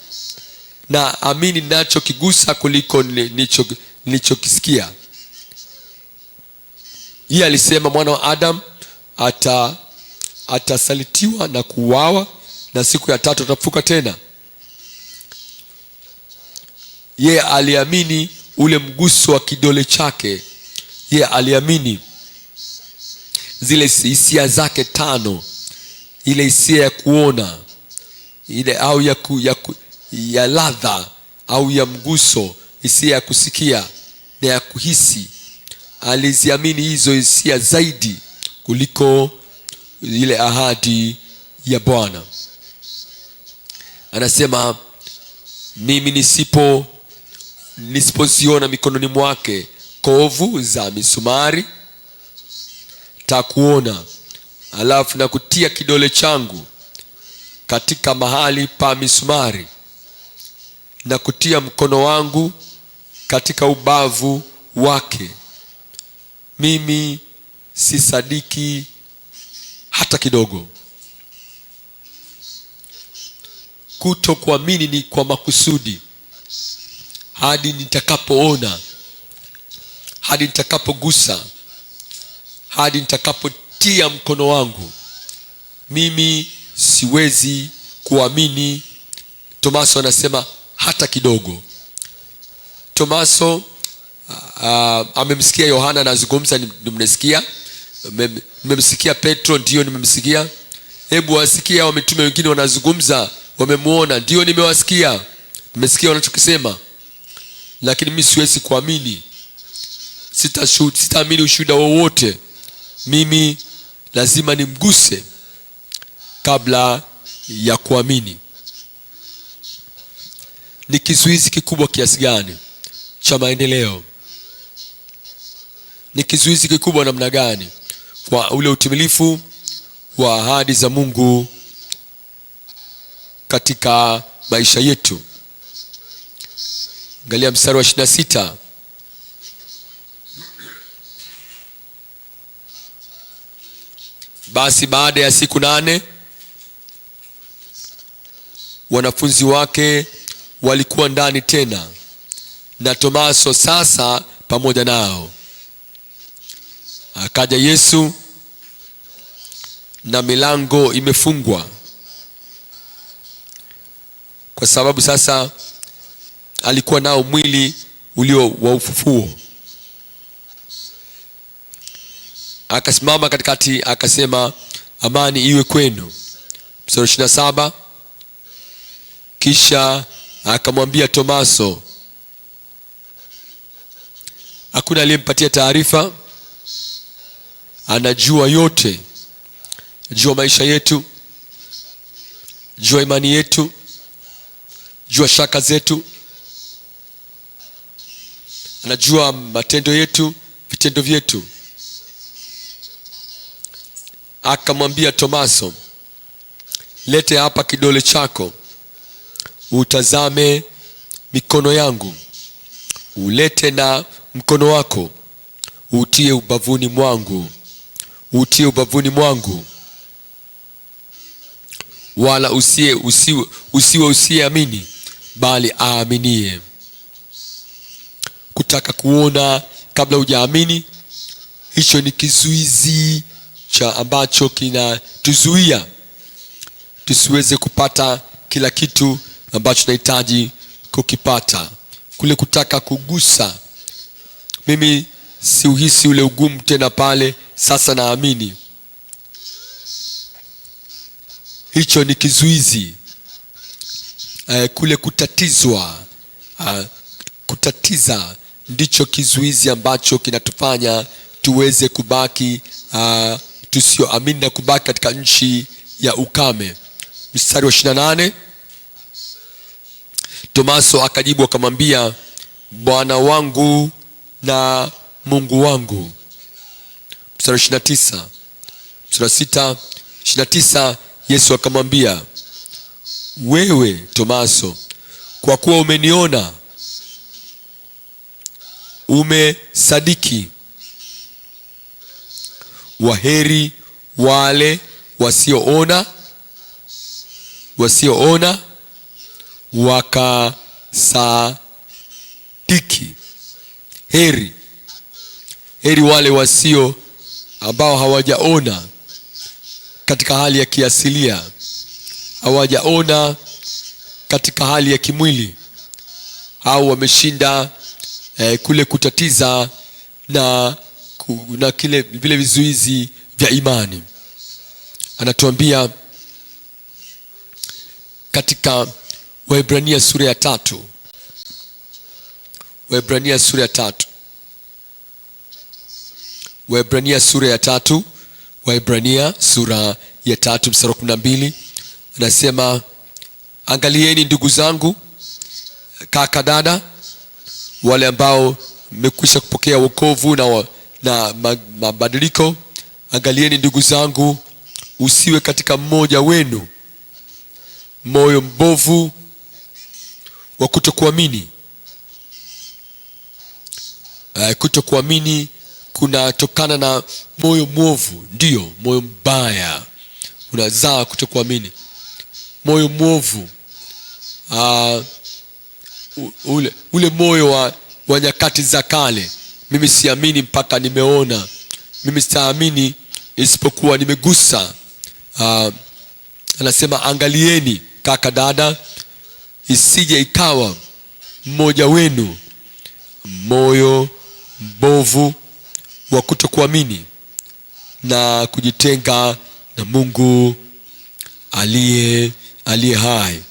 na amini nacho kigusa kuliko nilichokisikia. Yeye alisema mwana wa Adam atasalitiwa na kuuawa, na siku ya 3 atafufuka tena. Yeye aliamini ule mguso wa kidole chake. Yeye aliamini zile hisia zake 5, ile hisia ya kuona, ile au ya ladha au ya mguso, hisia ya kusikia na ya kuhisi. Aliziamini hizo hisia zaidi kuliko ile ahadi ya Bwana. Anasema, mimi nisipoziona mikononi mwake kovu za misumari, takuona, alafu na kutia kidole changu katika mahali pa misumari, na kutia mkono wangu katika ubavu wake, mimi sisadiki hata kidogo. Kutokuamini ni kwa makusudi, hadi nitakapoona, hadi nitakapogusa, hadi nitakapotia mkono wangu, mimi siwezi kuamini. Tomaso anasema hata kidogo. Tomaso amemsikia Yohana anazungumza, nimesikia. Nimemsikia Petro, ndio nimemsikia. Hebu wasikia hao mitume wengine wanazungumza, wamemuona, ndio nimewasikia, nimesikia wanachokisema, lakini mimi siwezi kuamini, sitaamini ushuhuda wowote. Mimi lazima nimguse kabla ya kuamini. Ni kizuizi kikubwa kiasi gani cha maendeleo? Ni kizuizi kikubwa namna gani kwa ule utimilifu wa ahadi za Mungu katika maisha yetu? Angalia mstari wa 26. Basi baada ya siku 8 wanafunzi wake walikuwa ndani tena, na Tomaso sasa pamoja nao. Akaja Yesu na milango imefungwa, kwa sababu sasa alikuwa nao mwili ulio wa ufufuo. Akasimama katikati akasema, amani iwe kwenu. Mstari 27. Kisha akamwambia Tomaso. Hakuna aliyempatia taarifa, anajua yote. Jua maisha yetu, jua imani yetu, jua shaka zetu, anajua matendo yetu, vitendo vyetu. Akamwambia Tomaso, lete hapa kidole chako, utazame mikono yangu, ulete na mkono wako, utie ubavuni mwangu, utie ubavuni mwangu. Wala usiyeamini, bali aaminie. Kutaka kuona kabla hujaamini, hicho ni kizuizi cha ambacho kinatuzuia tusiweze kupata kila kitu ambacho tunahitaji kukipata. Kule kutaka kugusa, mimi siuhisi ule ugumu tena pale, sasa naamini. Hicho ni kizuizi. Kule kutatizwa, kutatiza ndicho kizuizi ambacho kinatufanya tuweze kubaki tusioamini na kubaki katika nchi ya ukame. Mstari wa 28. Tomaso akajibu akamwambia, Bwana wangu na Mungu wangu. Mstari wa 29. Mstari wa 6, 29. Yesu akamwambia, wewe Tomaso, kwa kuwa umeniona umesadiki. Waheri wale wasioona wakasadiki. Heri wale wasio ambao hawajaona katika hali ya kiasilia, hawajaona katika hali ya kimwili, au wameshinda kule kutatiza na kile vile vizuizi vya imani. Anatuambia katika Waebrania sura ya 3. Waebrania sura ya 3. Waebrania sura ya 3. Waebrania sura ya 3 mstari wa 12. Anasema, angalieni ndugu zangu, kaka dada, wale ambao mmekwisha kupokea wokovu na mabadiliko. Angalieni ndugu zangu, usiwe katika mmoja wenu moyo mbovu wa kutokuamini. Kutokuamini kunatokana na moyo mwovu. Ndio, moyo mbaya unazaa kutokuamini. Moyo mwovu, ule moyo wa nyakati za kale. Mimi siamini mpaka nimeona. Mimi sitaamini isipokuwa nimegusa. Anasema, angalieni kaka dada, isije ikawa mmoja wenu moyo mbovu wa kutokuamini na kujitenga na Mungu aliye hai.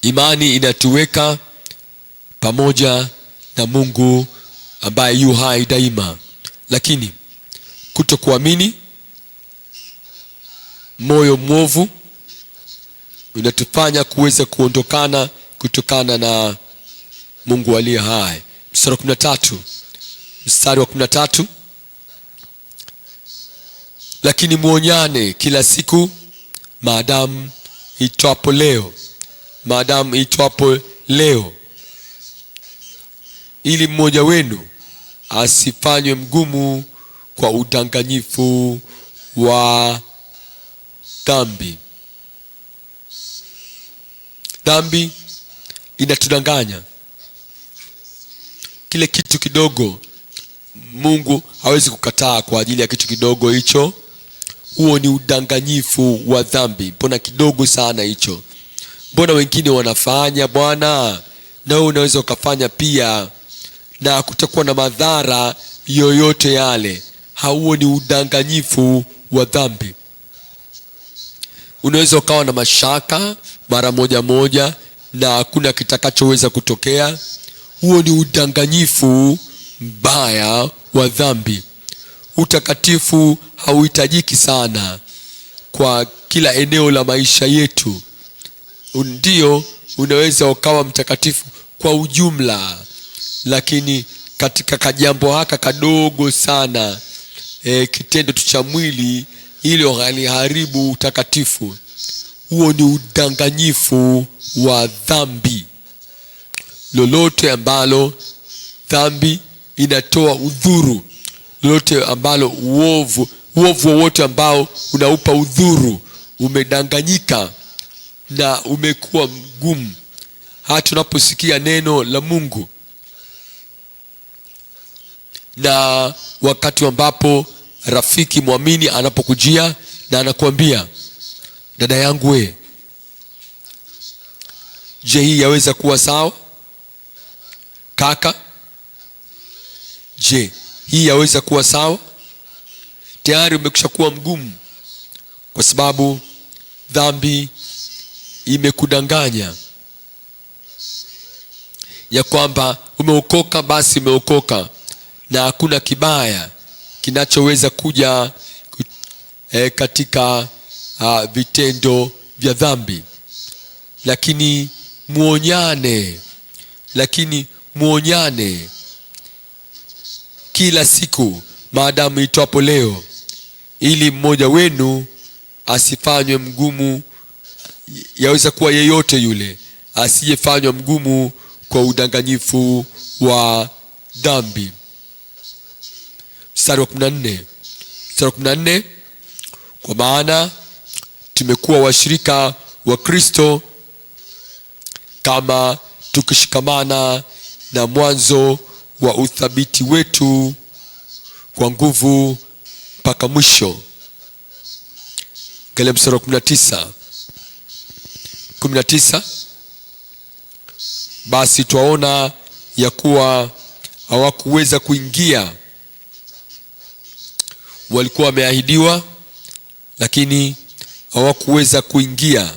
Imani inatuweka pamoja na Mungu ambaye yu hai daima, lakini kutokuamini, moyo mwovu, unatufanya kuweza kutokana na Mungu aliye hai. Mstari wa 13, lakini muonyane kila siku maadamu itwapo leo, ili mmoja wenu asifanywe mgumu kwa udanganyifu wa dhambi. Dhambi inatudanganya. Kile kitu kidogo Mungu hawezi kukataa kwa ajili ya kitu kidogo hicho. Huo ni udanganyifu wa dhambi. Mbona kidogo sana hicho? Mbona wengine wanafanya Bwana, na wewe unaweza ukafanya pia, na kutakuwa na madhara yoyote yale? Huo ni udanganyifu wa dhambi. Unaweza ukawa na mashaka mara moja na hakuna kitakachoweza kutokea. Huo ni udanganyifu mbaya wa dhambi. Utakatifu hauhitajiki sana kwa kila eneo la maisha yetu. Ndio, unaweza ukawa mtakatifu kwa ujumla, lakini katika kajambo haka kadogo sana, kitendo cha mwili, hilo haliharibu utakatifu. Huo ni udanganyifu wa dhambi. Lolote ambalo dhambi inatoa udhuru, lolote ambalo uovu wowote ambao unaupa udhuru, umedanganyika na umekuwa mgumu. Hata tunaposikia neno la Mungu, na wakati ambapo rafiki muamini anapokujia na anakuambia, dada yangu je, hii yaweza kuwa sawa? Kaka, je, hii yaweza kuwa sawa? Tayari umekwisha kuwa mgumu, kwa sababu dhambi imekudanganya ya kwamba umeokoka, basi umeokoka na hakuna kibaya kinachoweza kuja katika vitendo vya dhambi. Lakini muonyane kila siku maadamu itwapo leo, ili mmoja wenu asifanywe mgumu. Yaweza kuwa yeyote yule, asiyefanywa mgumu kwa udanganyifu wa dhambi. Mstari wa 14, kwa maana tumekuwa washirika wa Kristo kama tukishikamana na mwanzo wa uthabiti wetu kwa nguvu mpaka mwisho. Angalia mstari wa 19, basi twaona ya kuwa hawakuweza kuingia. Walikuwa wameahidiwa, lakini hawakuweza kuingia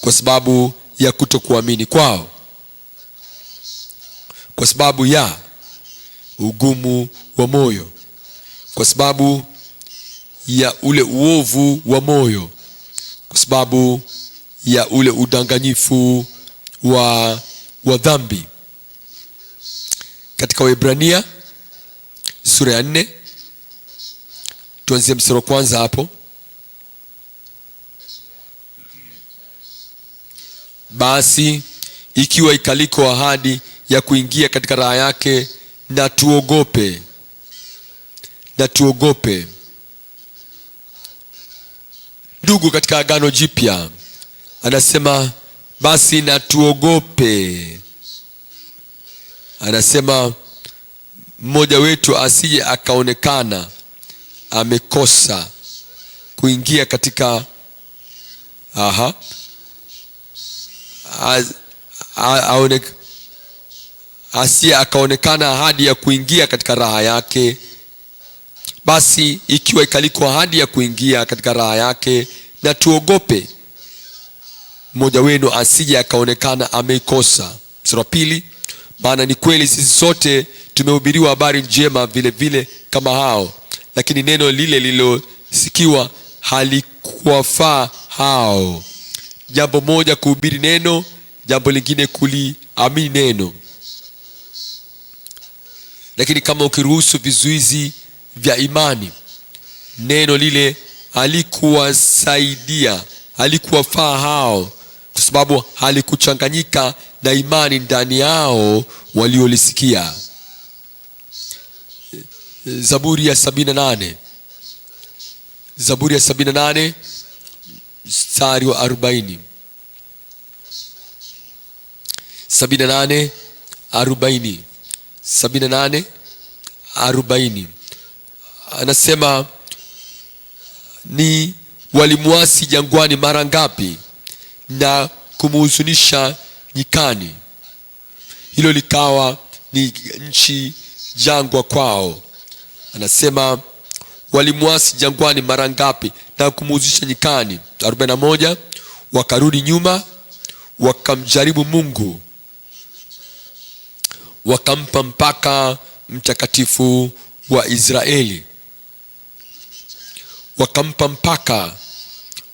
kwa sababu ya kutokuamini kwao, kwa sababu ya ugumu wa moyo, kwa sababu ya ule uovu wa moyo, kwa sababu ya ule udanganyifu wa dhambi. Katika Waebrania sura ya 4, tuanzie mstari wa kwanza hapo. Basi ikiwa ikaliko ahadi ya kuingia katika raha yake, na tuogope. Ndugu katika Agano Jipya anasema basi na tuogope. Anasema mmoja wetu asije akaonekana amekosa kuingia katika asije akaonekana ahadi ya kuingia katika raha yake. Basi ikiwa ikaliko ahadi ya kuingia katika raha yake, na tuogope mmoja wenu asije akaonekana ameikosa. Mstari wa 2, maana ni kweli sisi sote tumehubiriwa habari njema vile vile kama hao, lakini neno lile lililosikiwa halikuwafaa hao. Jambo moja kuhubiri neno, jambo lingine kuliamini neno. Lakini kama ukiruhusu vizuizi vya imani, neno lile halikuwasaidia, halikuwafaa hao, kwa sababu halikuchanganyika na imani ndani yao waliolisikia. Zaburi ya 78, Zaburi ya 78 mstari wa 40. 78:40. 78:40 anasema, ni walimuasi jangwani mara ngapi na kumuhuzunisha nyikani. Hilo likawa ni nchi jangwa kwao. Anasema walimuasi jangwani mara ngapi na kumuhuzunisha nyikani. 41, wakarudi nyuma wakamjaribu Mungu, wakampa mpaka mtakatifu wa Israeli. Wakampa mpaka,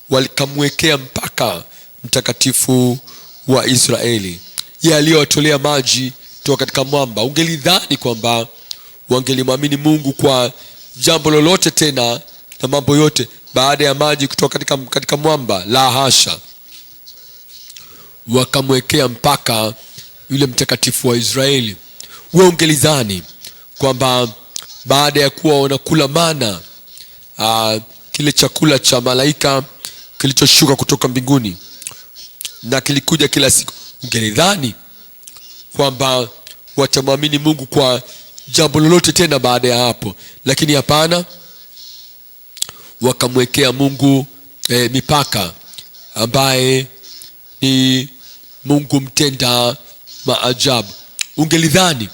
walikamwekea mpaka mtakatifu wa Israeli, yeye aliyowatolea maji toka katika mwamba. Ungelidhani kwamba wangelimwamini Mungu kwa jambo lolote tena na mambo yote baada ya maji kutoka katika mwamba. La hasha, wakamwekea mpaka yule mtakatifu wa Israeli. Wewe ungelidhani kwamba baada ya kuwa wanakula mana, kile chakula cha malaika kilichoshuka kutoka mbinguni na kilikuja kila siku, ungelidhani kwamba watamwamini Mungu kwa jambo lolote tena baada ya hapo. Lakini hapana, wakamwekea Mungu mipaka, ambaye ni Mungu mtenda maajabu. Ungelidhani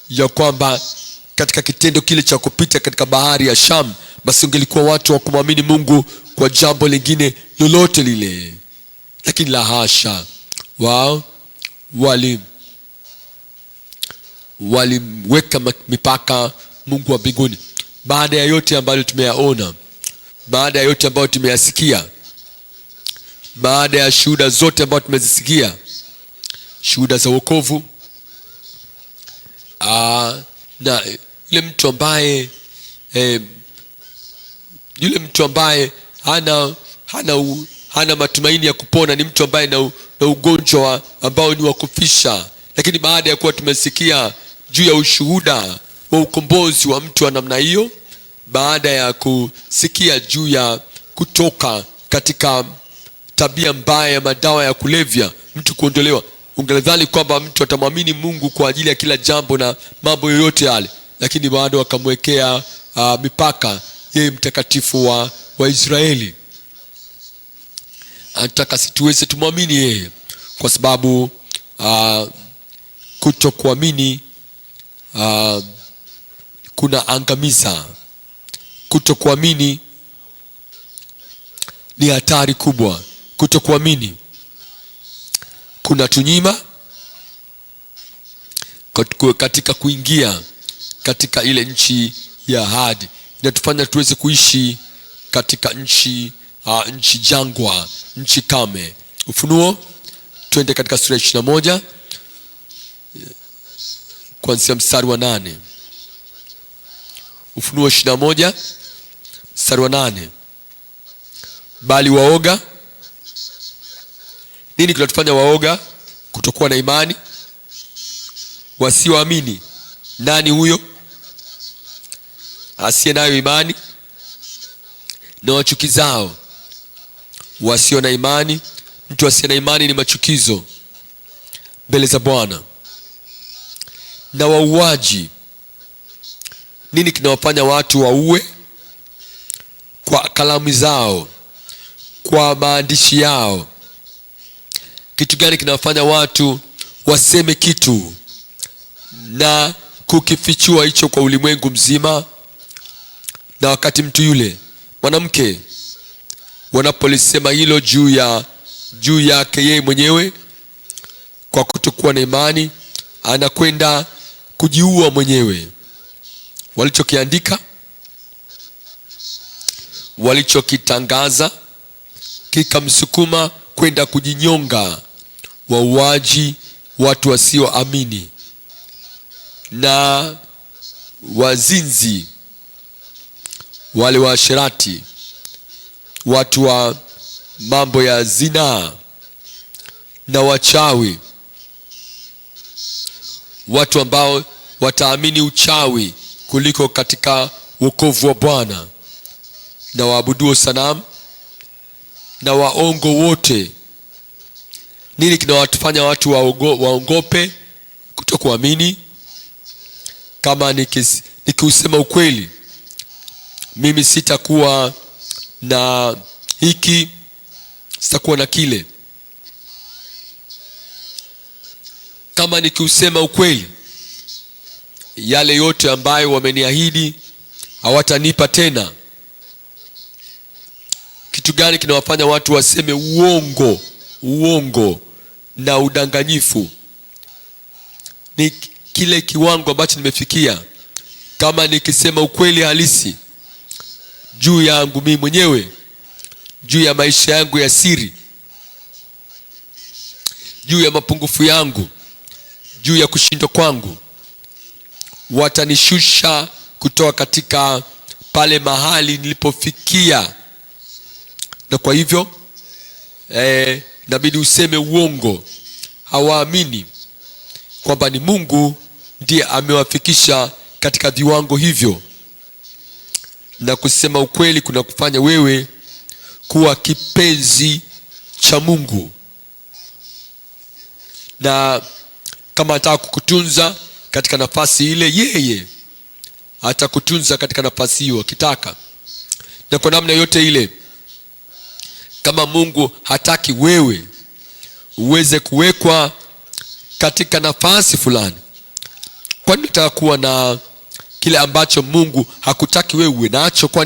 ya kwamba katika kitendo kile cha kupita katika bahari ya Sham, basi ungelikuwa watu wa kumwamini Mungu kwa jambo lingine lolote lile. Lakini la hasha, wao walimweka mipaka Mungu wa mbinguni. Baada ya yote ambayo tumeyaona, baada ya yote ambayo tumeyasikia, baada ya shuhuda zote ambazo tumezisikia, shuhuda za wokovu, na yule mtu ambaye hana matumaini ya kupona, ni mtu ambaye na ugonjwa ambao ni wa kufisha. Lakini baada ya kuwa tumesikia juu ya ushuhuda wa ukombozi wa mtu wa namna hiyo, baada ya kusikia juu ya kutoka katika tabia mbaya ya madawa ya kulevya, mtu kuondolewa, ungelidhani kwamba mtu atamwamini Mungu kwa ajili ya kila jambo na mambo yoyote yale. Lakini bado akamwekea mipaka yeye mtakatifu wa Israeli. Anataka situweze tumwamini yeye, kwa sababu kutokuamini kuna angamiza. Kutokuamini ni hatari kubwa. Kutokuamini kuna tunyima katika kuingia katika ile nchi ya ahadi. Inatufanya tuweze kuishi katika nchi jangwa, nchi kame. Ufunuo, twende katika sura ya 21 kuanzia mstari wa 8. Ufunuo 21 mstari wa 8. Bali waoga, nini kinatufanya waoga? Kutokuwa na imani. Wasioamini, nani huyo? Asiye nayo imani na wachukizao. Wasio na imani, mtu asiye na imani ni machukizo mbele za Bwana. Na wauaji, nini kinawafanya watu waue? Kwa kalamu zao, kwa maandishi yao. Kitu gani kinawafanya watu waseme kitu na kukifichua hicho kwa ulimwengu mzima. Na wakati mtu yule mwanamke wanapolisema hilo juu yake yeye mwenyewe, kwa kutokuwa na imani, anakwenda kujiua mwenyewe. Walichokiandika, walichokitangaza kikamsukuma kwenda kujinyonga. Wauaji, watu wasioamini na wazinzi, wale waasherati, watu wa mambo ya zinaa na wachawi, watu ambao wataamini uchawi kuliko katika wokovu wa Bwana, na waabuduo sanamu na waongo wote. Nini kinawafanya watu waongope kutokuamini? Kama nikiusema ukweli, mimi sitakuwa na hiki, sitakuwa na kile. Kama nikiusema ukweli, yale yote ambayo wameniahidi hawatanipa tena. Kitu gani kinawafanya watu waseme uongo na udanganyifu? Ni kile kiwango ambacho nimefikia. Kama nikisema ukweli halisi juu yangu mimi mwenyewe, juu ya maisha yangu ya siri, juu ya mapungufu yangu, juu ya kushindwa kwangu, watanishusha kutoka katika pale mahali nilipofikia. Na kwa hivyo inabidi useme uongo. Hawaamini kwamba ni Mungu ndiye amewafikisha katika viwango hivyo. Na kusema ukweli kuna kufanya wewe kuwa kipenzi cha Mungu. Na kama ataka kukutunza katika nafasi ile, yeye atakutunza katika nafasi hiyo akitaka. Na kwa namna yote ile, kama Mungu hataki wewe uweze kuwekwa katika nafasi fulani, kwa nini unataka kuwa na kile ambacho Mungu hakutaki wewe uwe nacho? Kwa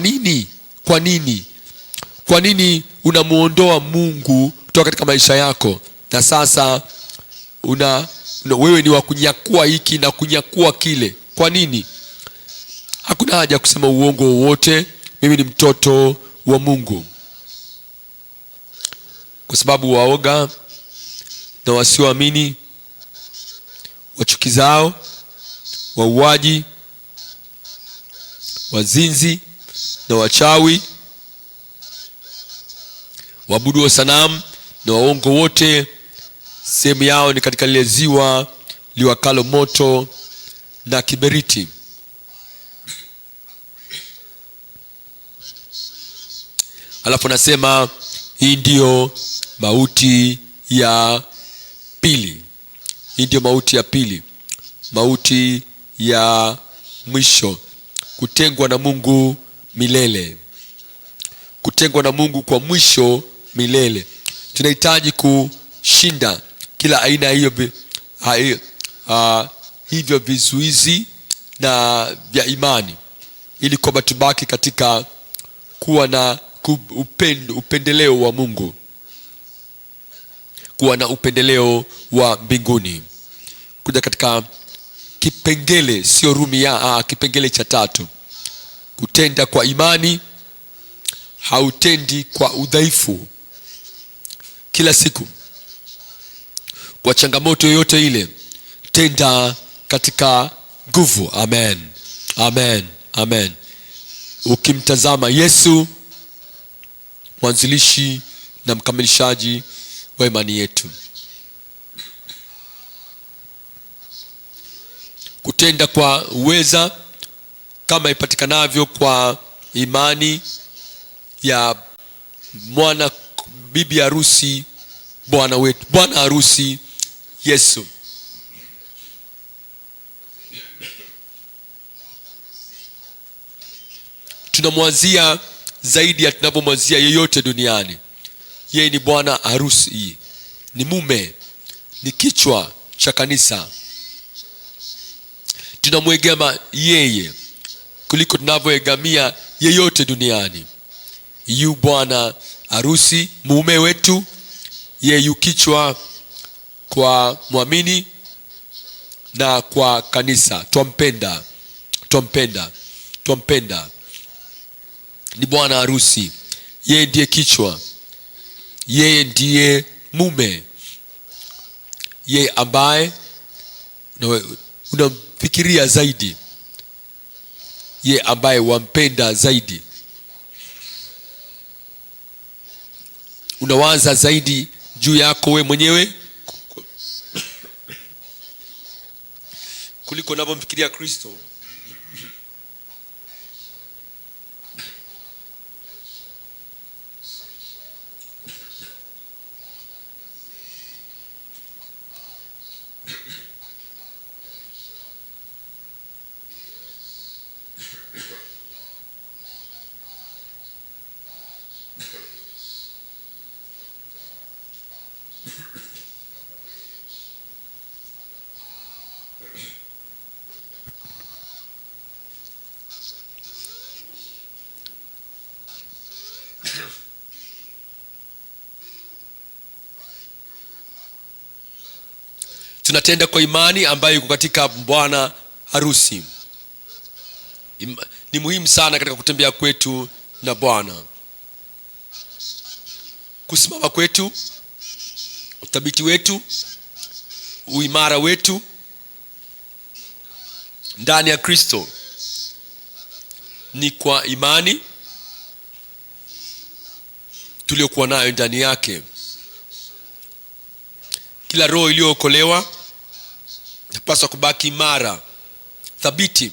nini unamuondoa Mungu kutoka katika maisha yako? Na sasa wewe ni wa kunyakua hiki na kunyakua kile. Kwa nini? Hakuna haja kusema uongo wowote. Mimi ni mtoto wa Mungu. Kwa sababu waoga na wasioamini, wachukizao, wauaji, wazinzi na wachawi, waabudu wa sanamu na waongo wote, sehemu yao ni katika lile ziwa liwakalo moto na kiberiti. Alafu nasema hii ndiyo mauti ya pili. Hii ndiyo mauti ya pili, mauti ya mwisho, kutengwa na Mungu milele. Kutengwa na Mungu kwa mwisho milele. Tunahitaji kushinda kila aina hivyo vizuizi na vya imani, ili kwamba tubaki katika kuwa na upendeleo wa Mungu, kuwa na upendeleo wa mbinguni. Kuja katika kipengele, sio Rumi kipengele cha 3, kutenda kwa imani. Hautendi kwa udhaifu. Kila siku, kwa changamoto yoyote ile, tenda katika nguvu. Amen, amen, amen. Ukimtazama Yesu, mwanzilishi na mkamilishaji wa imani yetu. Kutenda kwa uweza kama ipatikanavyo kwa imani ya bibi harusi Bwana wetu, bwana harusi Yesu. Tunamwazia zaidi ya tunavyomwazia yeyote duniani. Yeye ni bwana harusi, ni mume, ni kichwa cha kanisa. tunamwegama yeye kuliko tunavyoegamia yeyote duniani. Yu bwana harusi, mume wetu, yeye yu kichwa kwa muamini na kwa kanisa. Twampenda. Ni bwana harusi, yeye ndiye kichwa, yeye ndiye mume, yeye ambaye unamfikiria zaidi, yeye ambaye wampenda zaidi, unawaza zaidi juu yako we mwenyewe kuliko unavyomfikiria Kristo. Tunatenda kwa imani ambayo iko katika bwana harusi. Ni muhimu sana katika kutembea kwetu na Bwana, kusimama kwetu, uthabiti wetu, uimara wetu ndani ya Kristo ni kwa imani tuliokuwa nayo ndani yake. Kila roho iliyookolewa inapaswa kubaki imara, thabiti.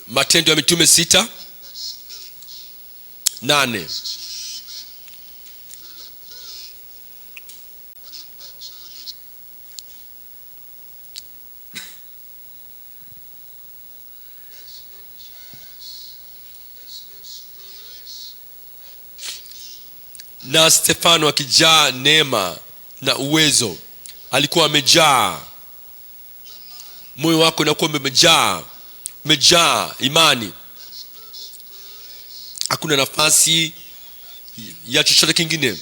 Matendo ya Mitume 6:8. Na Stefano akijaa neema na uwezo, alikuwa amejaa. Moyo wako unakuwa umejaa imani. Hakuna nafasi ya chochote kingine.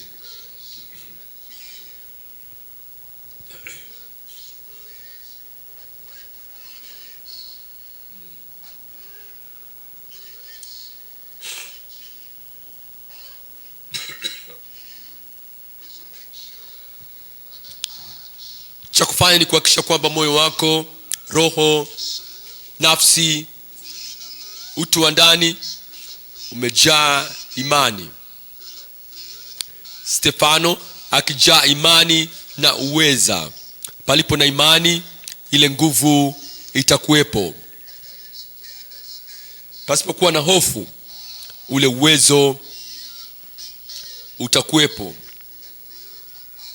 Cha kufanya ni kuhakikisha kwamba moyo wako, roho, nafsi, utu wa ndani umejaa imani. Stefano akijaa imani na uweza. Palipo na imani, ile nguvu itakuwepo. Pasipokuwa na hofu, ule uwezo utakuwepo.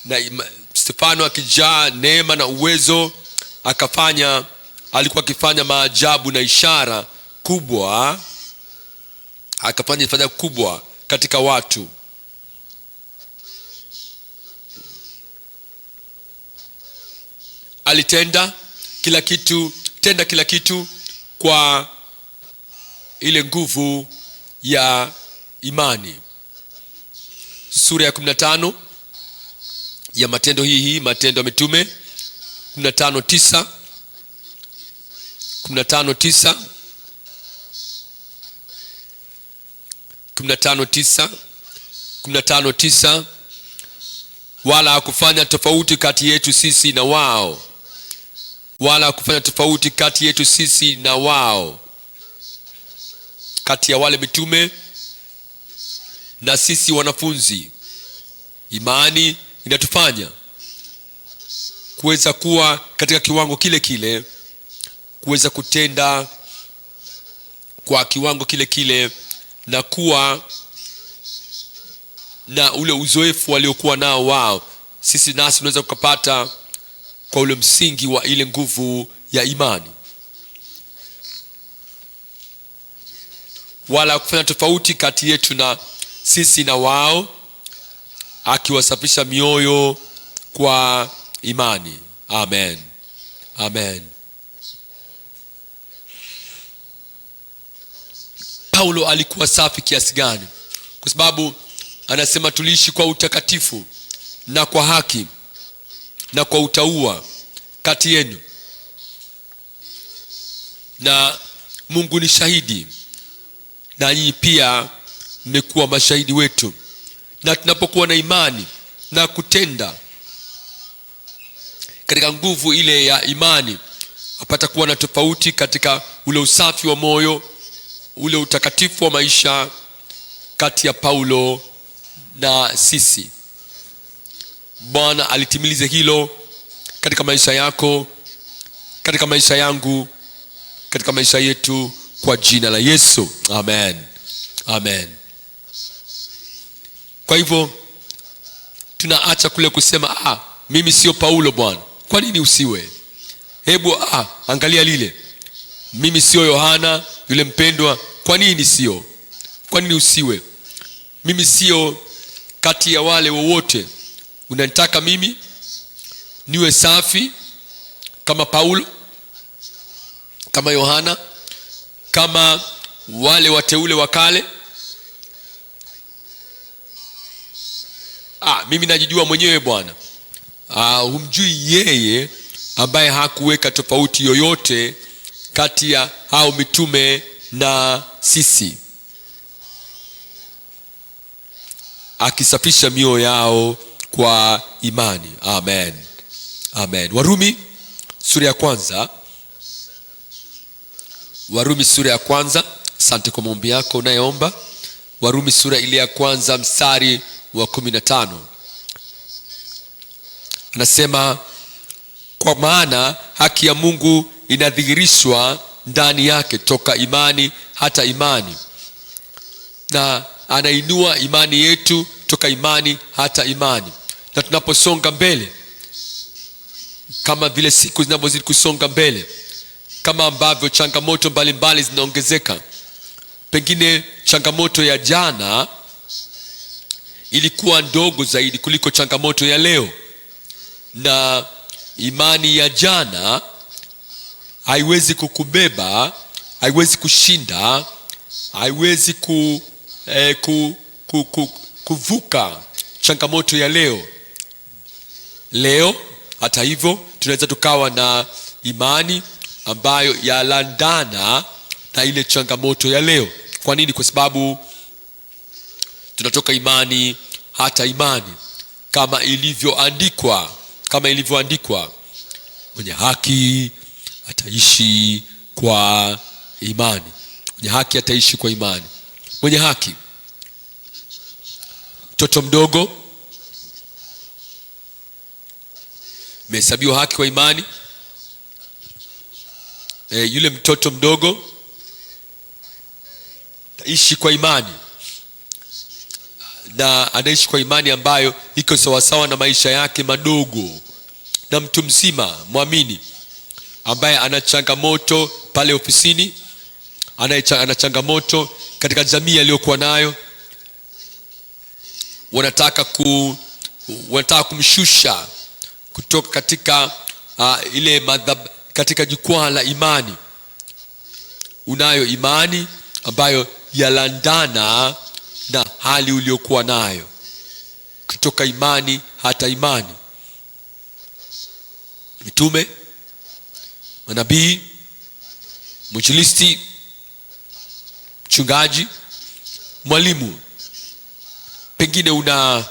Na Stefano akijaa neema na uwezo alikuwa akifanya maajabu na ishara kubwa, akafanya ifanya kubwa katika watu. Alitenda kila kitu kwa ile nguvu ya imani. Sura ya 15 ya Matendo hii, Matendo ya Mitume 15:9. 15:9 wala hakufanya tofauti kati yetu sisi na wao, kati ya wale mitume na sisi wanafunzi. Imani inatufanya kuweza kuwa katika kiwango kile kile, kuweza kutenda kwa kiwango kile kile, na kuwa na ule uzoefu waliokuwa nao wao. Sisi nasi tunaweza kupata kwa ule msingi wa ile nguvu ya imani. wala kufanya tofauti kati yetu na sisi na wao, akiwasafisha mioyo kwa imani. Amen. Amen. Paulo alikuwa safi kiasi gani? Kwa sababu anasema tuliishi kwa utakatifu na kwa haki na kwa utauwa kati yenu, na Mungu ni shahidi, na nyinyi pia mmekuwa mashahidi wetu. Na tunapokuwa na imani na kutenda katika nguvu ile ya imani, apata kuwa na tofauti katika ule usafi wa moyo, ule utakatifu wa maisha kati ya Paulo na sisi. Bwana alitimilize hilo katika maisha yako, katika maisha yangu, katika maisha yetu, kwa jina la Yesu. Amen. Amen. Kwa hivyo tunaacha kule kusema mimi sio Paulo Bwana. Kwa nini usiwe? Hebu angalia lile, mimi sio Yohana yule mpendwa. Kwa nini sio? Kwa nini usiwe? Mimi sio kati ya wale wowote. Unanitaka mimi niwe safi kama Paulo, kama Yohana, kama wale wateule wa kale? Mimi najijua mwenyewe Bwana. Humjui yeye ambaye hakuweka tofauti yoyote kati ya hao mitume na sisi, akisafisha mioyo yao kwa imani. Amen. Amen. Warumi sura ya kwanza. Warumi sura ya kwanza. Asante kwa maombi yako unayeomba. Warumi sura ile ya kwanza mstari wa 15. Anasema, kwa maana haki ya Mungu inadhihirishwa ndani yake toka imani hata imani. Na anainua imani yetu toka imani hata imani. Na tunaposonga mbele, kama vile siku zinavyozidi kusonga mbele, kama ambavyo changamoto mbalimbali zinaongezeka, pengine changamoto ya jana ilikuwa ndogo zaidi kuliko changamoto ya leo, na imani ya jana haiwezi kukubeba, haiwezi kushinda, haiwezi kuvuka changamoto ya leo. Leo hata hivyo tunaweza tukawa na imani ambayo yalandana na ile changamoto ya leo. Kwa nini? Kwa sababu tunatoka imani hata imani, kama ilivyoandikwa, mwenye haki ataishi kwa imani. Mwenye haki ataishi kwa imani. Mwenye haki, mtoto mdogo amehesabiwa haki kwa imani. Yule mtoto mdogo ataishi kwa imani, na anaishi kwa imani ambayo iko sawasawa na maisha yake madogo. Na mtu mzima mwamini ambaye ana changamoto pale ofisini, ana changamoto katika jamii aliyokuwa nayo, wanataka kumshusha kutoka katika katika jukwaa la imani. Unayo imani ambayo yalandana na hali uliokuwa nayo, kutoka imani hata imani. Mitume, manabii, mwinjilisti, mchungaji, mwalimu, pengine una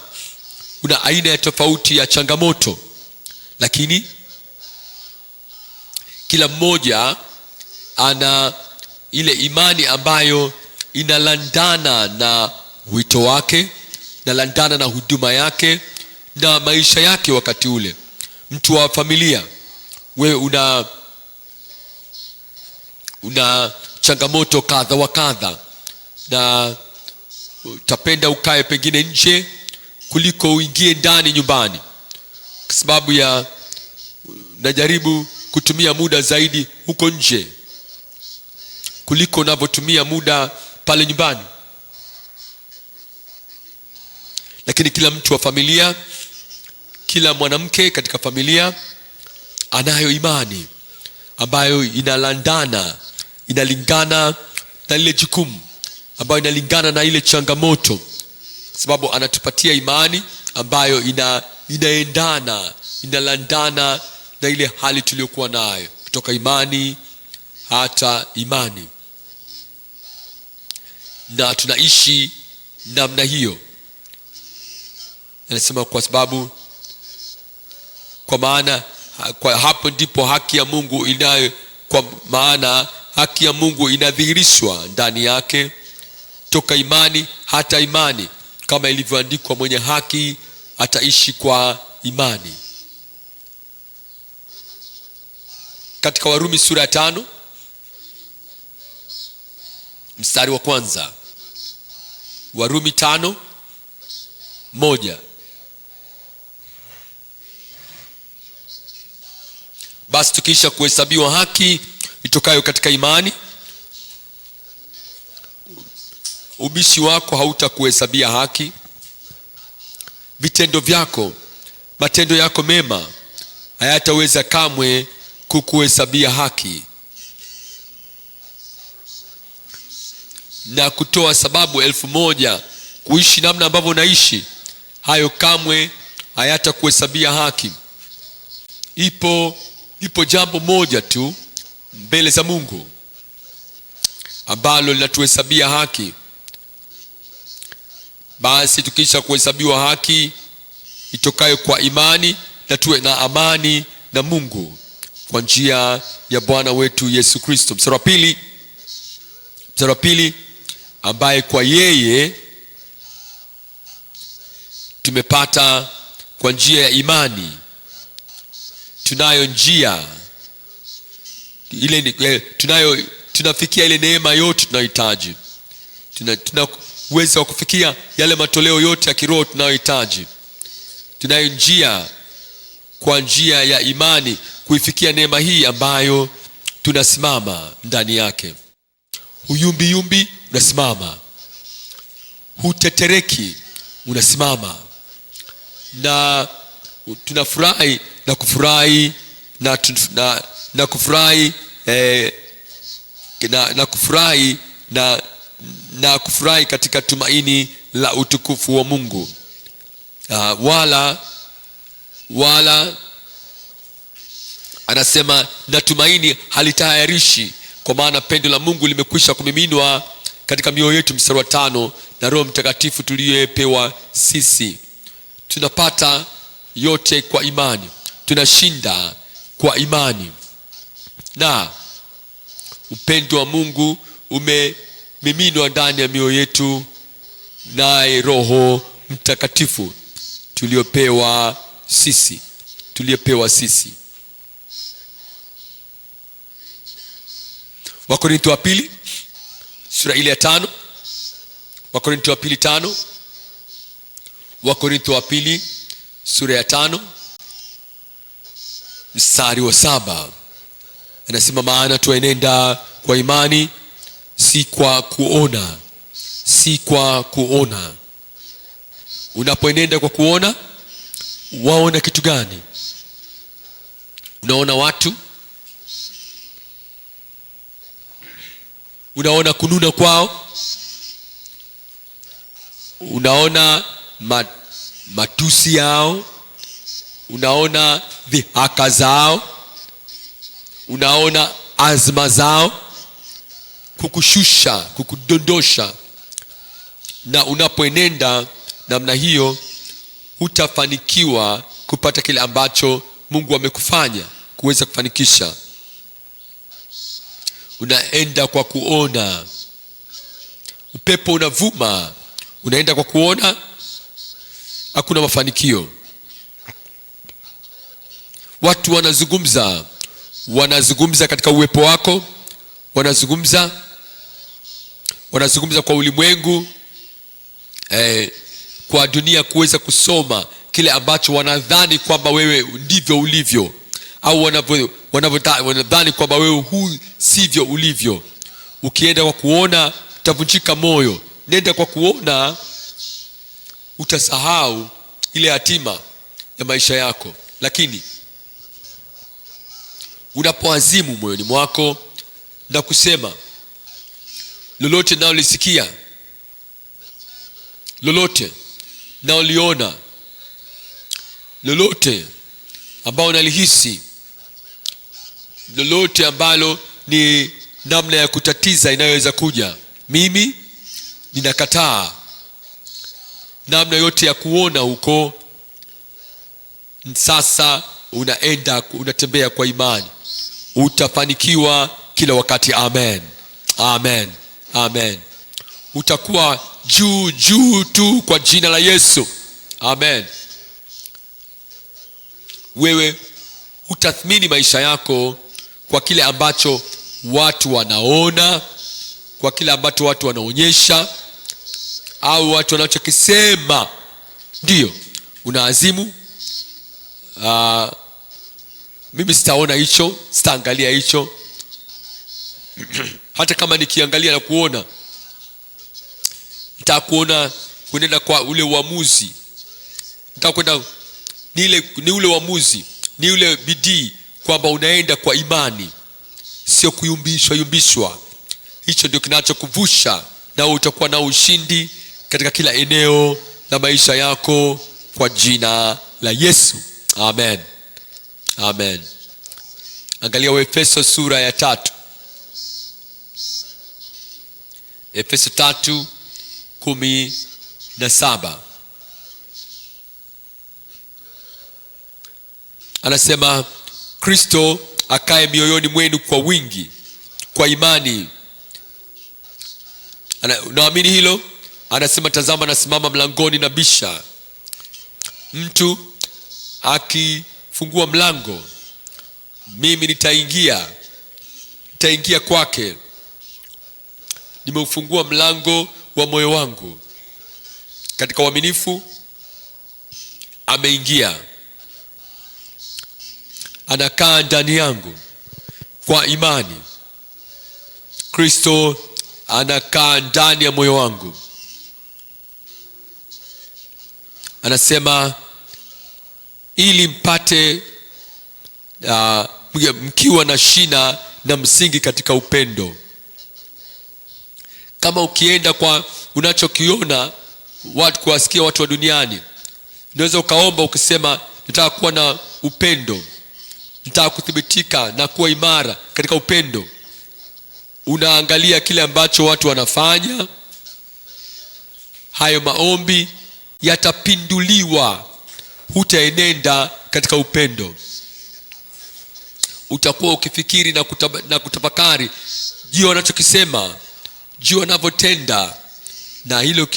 aina ya tofauti ya changamoto, lakini kila mmoja ana ile imani ambayo inalandana na wito wake, inalandana na huduma yake na maisha yake wakati ule. Mtu wa familia, wewe una changamoto kadha wa kadha, na utapenda ukae pengine nje kuliko uingie ndani nyumbani, kwa sababu ya najaribu kutumia muda zaidi huko nje kuliko unavyotumia muda pale nyumbani. Lakini kila mtu wa familia, kila mwanamke katika familia anayo imani ambayo inalingana na ile jukumu, ambayo inalingana na ile changamoto, sababu anatupatia imani ambayo inalandana na ile hali tuliyokuwa nayo, kutoka imani hata imani, na tunaishi namna hiyo. Anasema kwa hapo ndipo haki ya Mungu kwa maana haki ya Mungu inadhihirishwa ndani yake, toka imani hata imani, kama ilivyoandikwa, mwenye haki ataishi kwa imani. Katika Warumi sura ya 5 mstari wa kwanza. Warumi 5:1. Basi tukiisha kuhesabiwa haki itokayo katika imani, ubishi wako hautakuhesabia haki. Vitendo vyako, matendo yako mema hayataweza kamwe kukuhesabia haki. Na kutoa sababu 1000 kuishi namna ambavyo unaishi, hayo kamwe hayatakuhesabia haki. Ipo jambo moja tu mbele za Mungu ambalo linatuhesabia haki. Basi tukisha kuhesabiwa haki itokayo kwa imani, na tuwe na amani na Mungu kwa njia ya Bwana wetu Yesu Kristo. Mstari wa pili, ambaye kwa yeye tumepata kwa njia ya imani, tunayo njia ile, tunafikia ile neema yote tunayohitaji. Tuna uwezo wa kufikia yale matoleo yote ya kiroho tunayohitaji. Tunayo njia kwa njia ya imani kuifikia neema hii ambayo tunasimama ndani yake. Huyumbi unasimama, hutetereki unasimama, na tunafurahi na kufurahi na kufurahi na kufurahi katika tumaini la utukufu wa Mungu. Wala anasema na tumaini halitahayarishi, kwa maana pendo la Mungu limekwisha kumiminwa katika mioyo yetu. Mstari wa 5, na Roho Mtakatifu tuliyepewa sisi. Tunapata yote kwa imani, tunashinda kwa imani, na upendo wa Mungu umemiminwa ndani ya mioyo yetu, naye Roho Mtakatifu tuliyopewa sisi. Wakorintho wa pili sura ile ya 5. Wakorintho wa pili 5. Wakorintho wa pili sura ya 5 mstari wa 7. Anasema, maana tuenenda kwa imani, si kwa kuona. Unapoenenda kwa kuona, waona kitu gani? Unaona watu, unaona kununa kwao, unaona matusi yao, unaona dhihaka zao, unaona azma zao kukushusha, kukudondosha. Na unapoenenda namna hiyo, hutafanikiwa kupata kile ambacho Mungu amekufanya kuweza kufanikisha. Unaenda kwa kuona. Upepo unavuma, unaenda kwa kuona, hakuna mafanikio. Watu wanazungumza katika uwepo wako, wanazungumza kwa ulimwengu, kwa dunia kuweza kusoma kile ambacho wanadhani kwamba wewe ndivyo ulivyo, au wanadhani kwamba wewe sivyo ulivyo. Ukienda kwa kuona, utavunjika moyo. Nenda kwa kuona, utasahau ile hatima ya maisha yako. Lakini unapoazimu moyoni mwako na kusema, lolote naolisikia, lolote naoliona, lolote ambao nalihisi, lolote ambalo ni namna ya kutatiza inayoweza kuja, mimi ninakataa namna yote ya kuona huko. Sasa unaenda, unatembea kwa imani, utafanikiwa kila wakati. Amen, amen, amen. Utakuwa juu juu tu kwa jina la Yesu. Amen. Wewe utathmini maisha yako kwa kile ambacho watu wanaona, kwa kile ambacho watu wanaonyesha, au watu wanachokisema. Ndio unaazimu, mimi sitaona hicho, sitaangalia hicho. Hata kama nikiangalia na kuona, nitakuona kuenda kwa ule uamuzi, nitakwenda ni ule uamuzi, ni ule bidii, kwamba unaenda kwa imani, sio kuyumbishwa. Hicho ndio kinachokuvusha, na utakuwa na ushindi katika kila eneo la maisha yako kwa jina la Yesu. Amen, amen. Angalia Waefeso sura ya 3. Efeso 3:17. Anasema, Kristo akae mioyoni mwenu kwa wingi kwa imani. Unaamini hilo? Anasema, tazama nasimama mlangoni na bisha. Mtu akifungua mlango, mimi nitaingia kwake. Nimeufungua mlango wa moyo wangu, katika uaminifu ameingia, anakaa ndani yangu kwa imani. Kristo anakaa ndani ya moyo wangu. Anasema, ili mpate mkiwa na shina na msingi katika upendo. Kama ukienda kwa unachokiona, watu kuwasikia watu wa duniani, unaweza ukaomba ukisema, nataka kuwa na upendo, nataka kuthibitika na kuwa imara katika upendo. Unaangalia kile ambacho watu wanafanya, hayo maombi yatapinduliwa. Hutaenenda katika upendo. Utakuwa ukifikiri na kutafakari juu wanachokisema, juu wanavyotenda, na hilo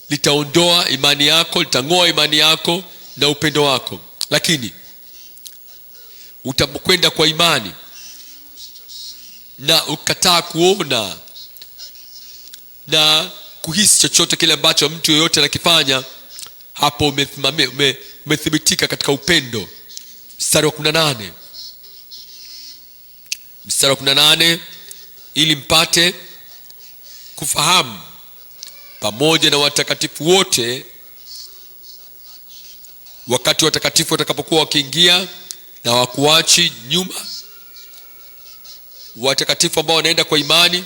litaondoa imani yako, litang'oa imani yako na upendo wako. Lakini utakwenda kwa imani na ukataa kuona na kuhisi chochote kile ambacho mtu yeyote anakifanya, hapo umethibitika katika upendo. Mstari wa 18, ili mpate kufahamu pamoja na watakatifu wote, wakati watakatifu watakapokuwa wakiingia na wakuachi nyuma. Watakatifu ambao wanaenda kwa imani,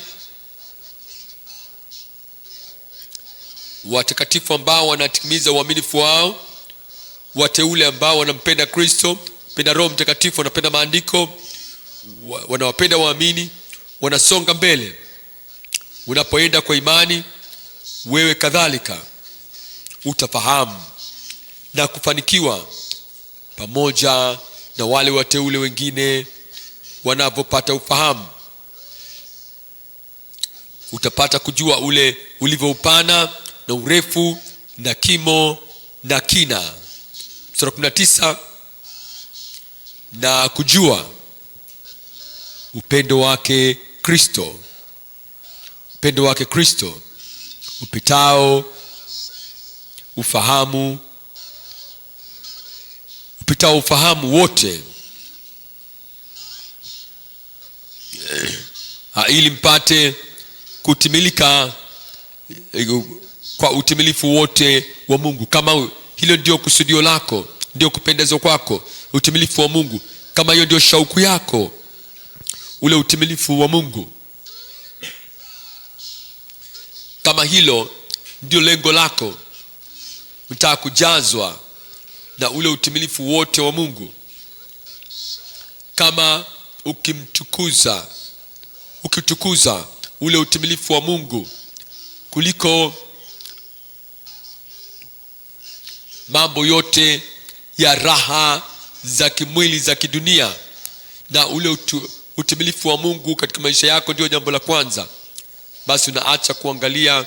watakatifu ambao wanatimiza uaminifu wao, wateule ambao wanampenda Kristo, penda Roho Mtakatifu, wanapenda maandiko, wanawapenda waamini, wanasonga mbele. Unapoenda kwa imani, wewe kadhalika utafahamu na kufanikiwa pamoja na wale wateule wengine wanavyopata ufahamu. Utapata kujua ule ulivyo upana na urefu na kimo na kina. Sura 19, na kujua upendo wake Kristo, upendo wake Kristo upitao ufahamu wote. ili mpate kutimilika kwa utimilifu wote wa Mungu. Kama hilo ndio kusudio lako, ndio kupendezwa kwako, utimilifu wa Mungu, kama hiyo ndio shauku yako, ule utimilifu wa Mungu, kama hilo ndio lengo lako, unataka kujazwa na ule utimilifu wote wa Mungu, kama ukitukuza ule utimilifu wa Mungu kuliko mambo yote ya raha za kimwili za kidunia, na ule utimilifu wa Mungu katika maisha yako ndio jambo la kwanza, basi unaacha kuangalia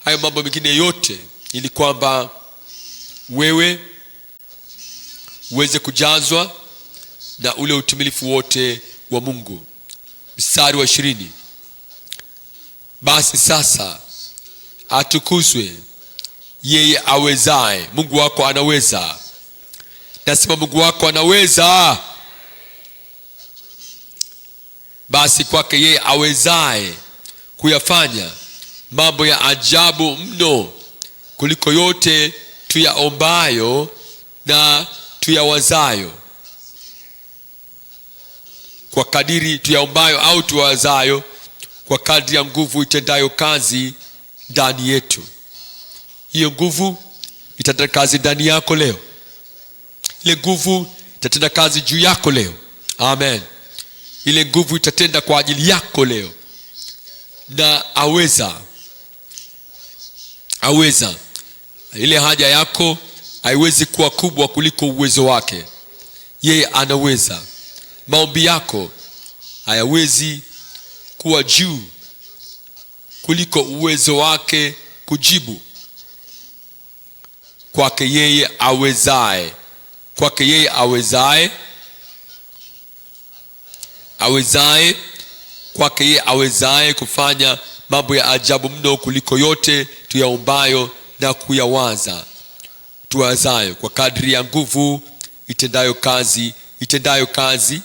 hayo mambo mengine yote, ili kwamba wewe uweze kujazwa na ule utimilifu wote wa Mungu. Mstari wa 20, basi sasa atukuzwe yeye awezaye. Mungu wako anaweza. Nasema Mungu wako anaweza. Basi kwake yeye awezaye kuyafanya mambo ya ajabu mno kuliko yote tuyaombayo na tuyawazayo, kwa kadiri tuyaombayo au tuyawazayo, kwa kadri ya nguvu itendayo kazi ndani yetu. Hiyo nguvu itatenda kazi ndani yako leo. Ile nguvu itatenda kazi juu yako leo. Amen. Ile nguvu itatenda kwa ajili yako leo. Na aweza. Ile haja yako haiwezi kuwa kubwa kuliko uwezo wake. Yeye anaweza. Maombi yako hayawezi kuwa juu kuliko uwezo wake kujibu. Kwake yeye awezaye. Kwake yeye awezaye. Kwake yeye awezaye kufanya mambo ya ajabu mno kuliko yote tuyaombayo na tuwazayo, kwa kadri ya nguvu itendayo kazi.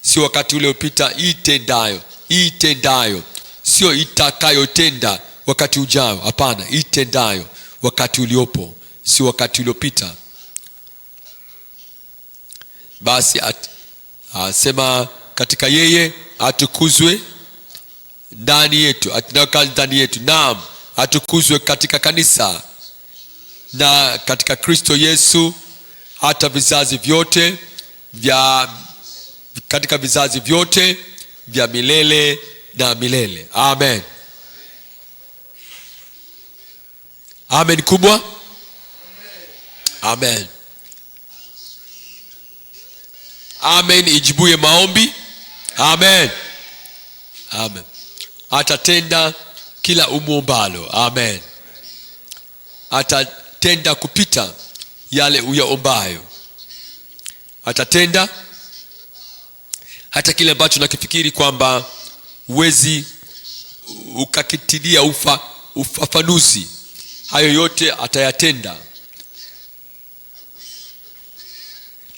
Sio wakati ule upita, itendayo. Sio itakayotenda wakati ujao. Hapana, itendayo wakati uliopo, sio wakati uliopita. Basi asema katika yeye atukuzwe ndani yetu, atendayo kazi ndani yetu. Naam, atukuzwe katika kanisa na katika Kristo Yesu hata vizazi vyote katika vizazi vyote vya milele na milele. Amen. Amen kubwa. Amen. Amen ijibuye maombi. Amen. Amen. Atatenda kila umuombalo. Amen. Atatenda kupita yale uyaombayo. Atatenda hata kile ambacho nakifikiri kwamba uwezi ukakitilia ufafanuzi. Hayo yote atayatenda.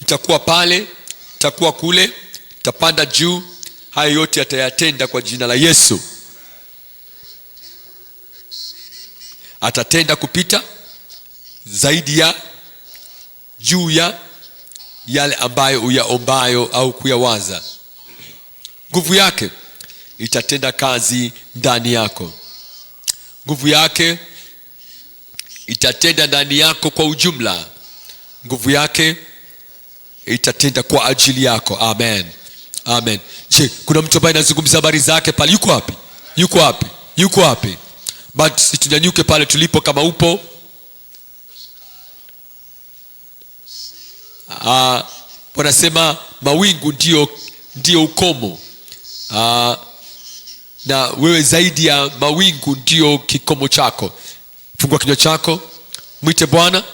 Nitakuwa pale, nitakuwa kule, nitapanda juu. Hayo yote atayatenda kwa jina la Yesu. Atatenda kupita zaidi ya juu ya yale ambayo uyaombayo au kuyawaza. Nguvu yake itatenda kazi ndani yako. Nguvu yake itatenda ndani yako kwa ujumla. Nguvu yake itatenda kwa ajili yako. Amen. Amen. Je, kuna mtu ambaye anazungumza habari zake pale? Yuko wapi? Basi tunyanyuke pale tulipo kama upo. Wanasema mawingu ndio ukomo. Na wewe zaidi ya mawingu ndio kikomo chako. Fungua kinywa chako, mwite Bwana.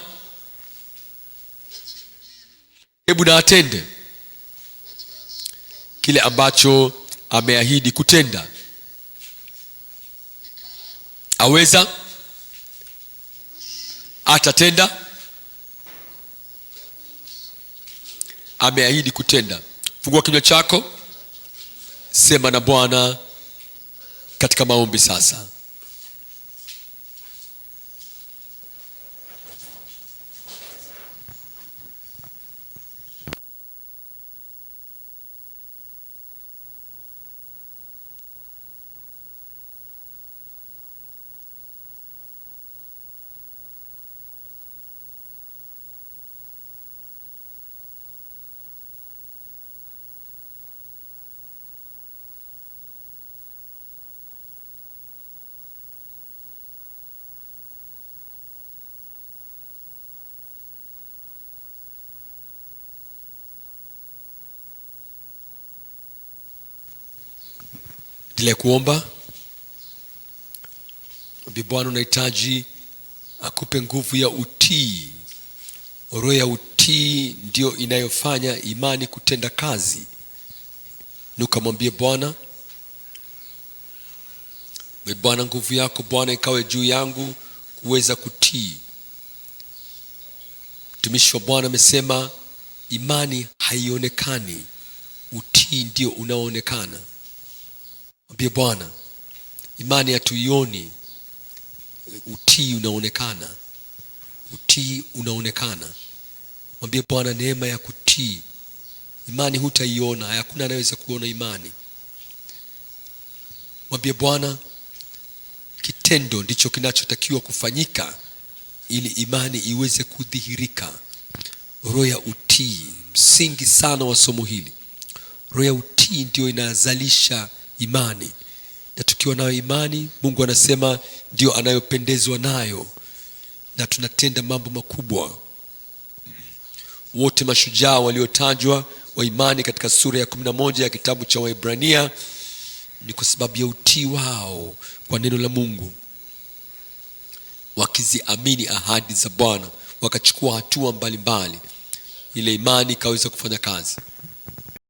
Hebu na atende kile ambacho ameahidi kutenda. Aweza, atatenda, ameahidi kutenda. Fungua kinywa chako, sema na Bwana katika maombi sasa. Endelea kuomba. Mwambie Bwana unahitaji akupe nguvu ya utii. Roho ya utii ndio inayofanya imani kutenda kazi. Nukamwambie Bwana, Bwana nguvu yako Bwana ikawe juu yangu kuweza kutii. Mtumishi wa Bwana amesema imani haionekani, utii ndio unaoonekana. Mwambie Bwana, imani hatuioni, utii unaonekana. Utii unaonekana. Mwambie Bwana neema ya kutii. Imani hutaiona, hakuna anayeweza kuona imani. Mwambie Bwana kitendo ndicho kinachotakiwa kufanyika ili imani iweze kudhihirika. Roho ya utii, msingi sana wa somo hili. Roho ya utii ndio inazalisha imani. Na tukiwa nayo imani, Mungu anasema ndio anayopendezwa nayo, na tunatenda mambo makubwa. Wote mashujaa waliotajwa wa imani katika sura ya 11 ya kitabu cha Waebrania ni kwa sababu ya utii wao kwa neno la Mungu, wakiziamini ahadi za Bwana, wakachukua hatua mbalimbali, ile imani ikaweza kufanya kazi.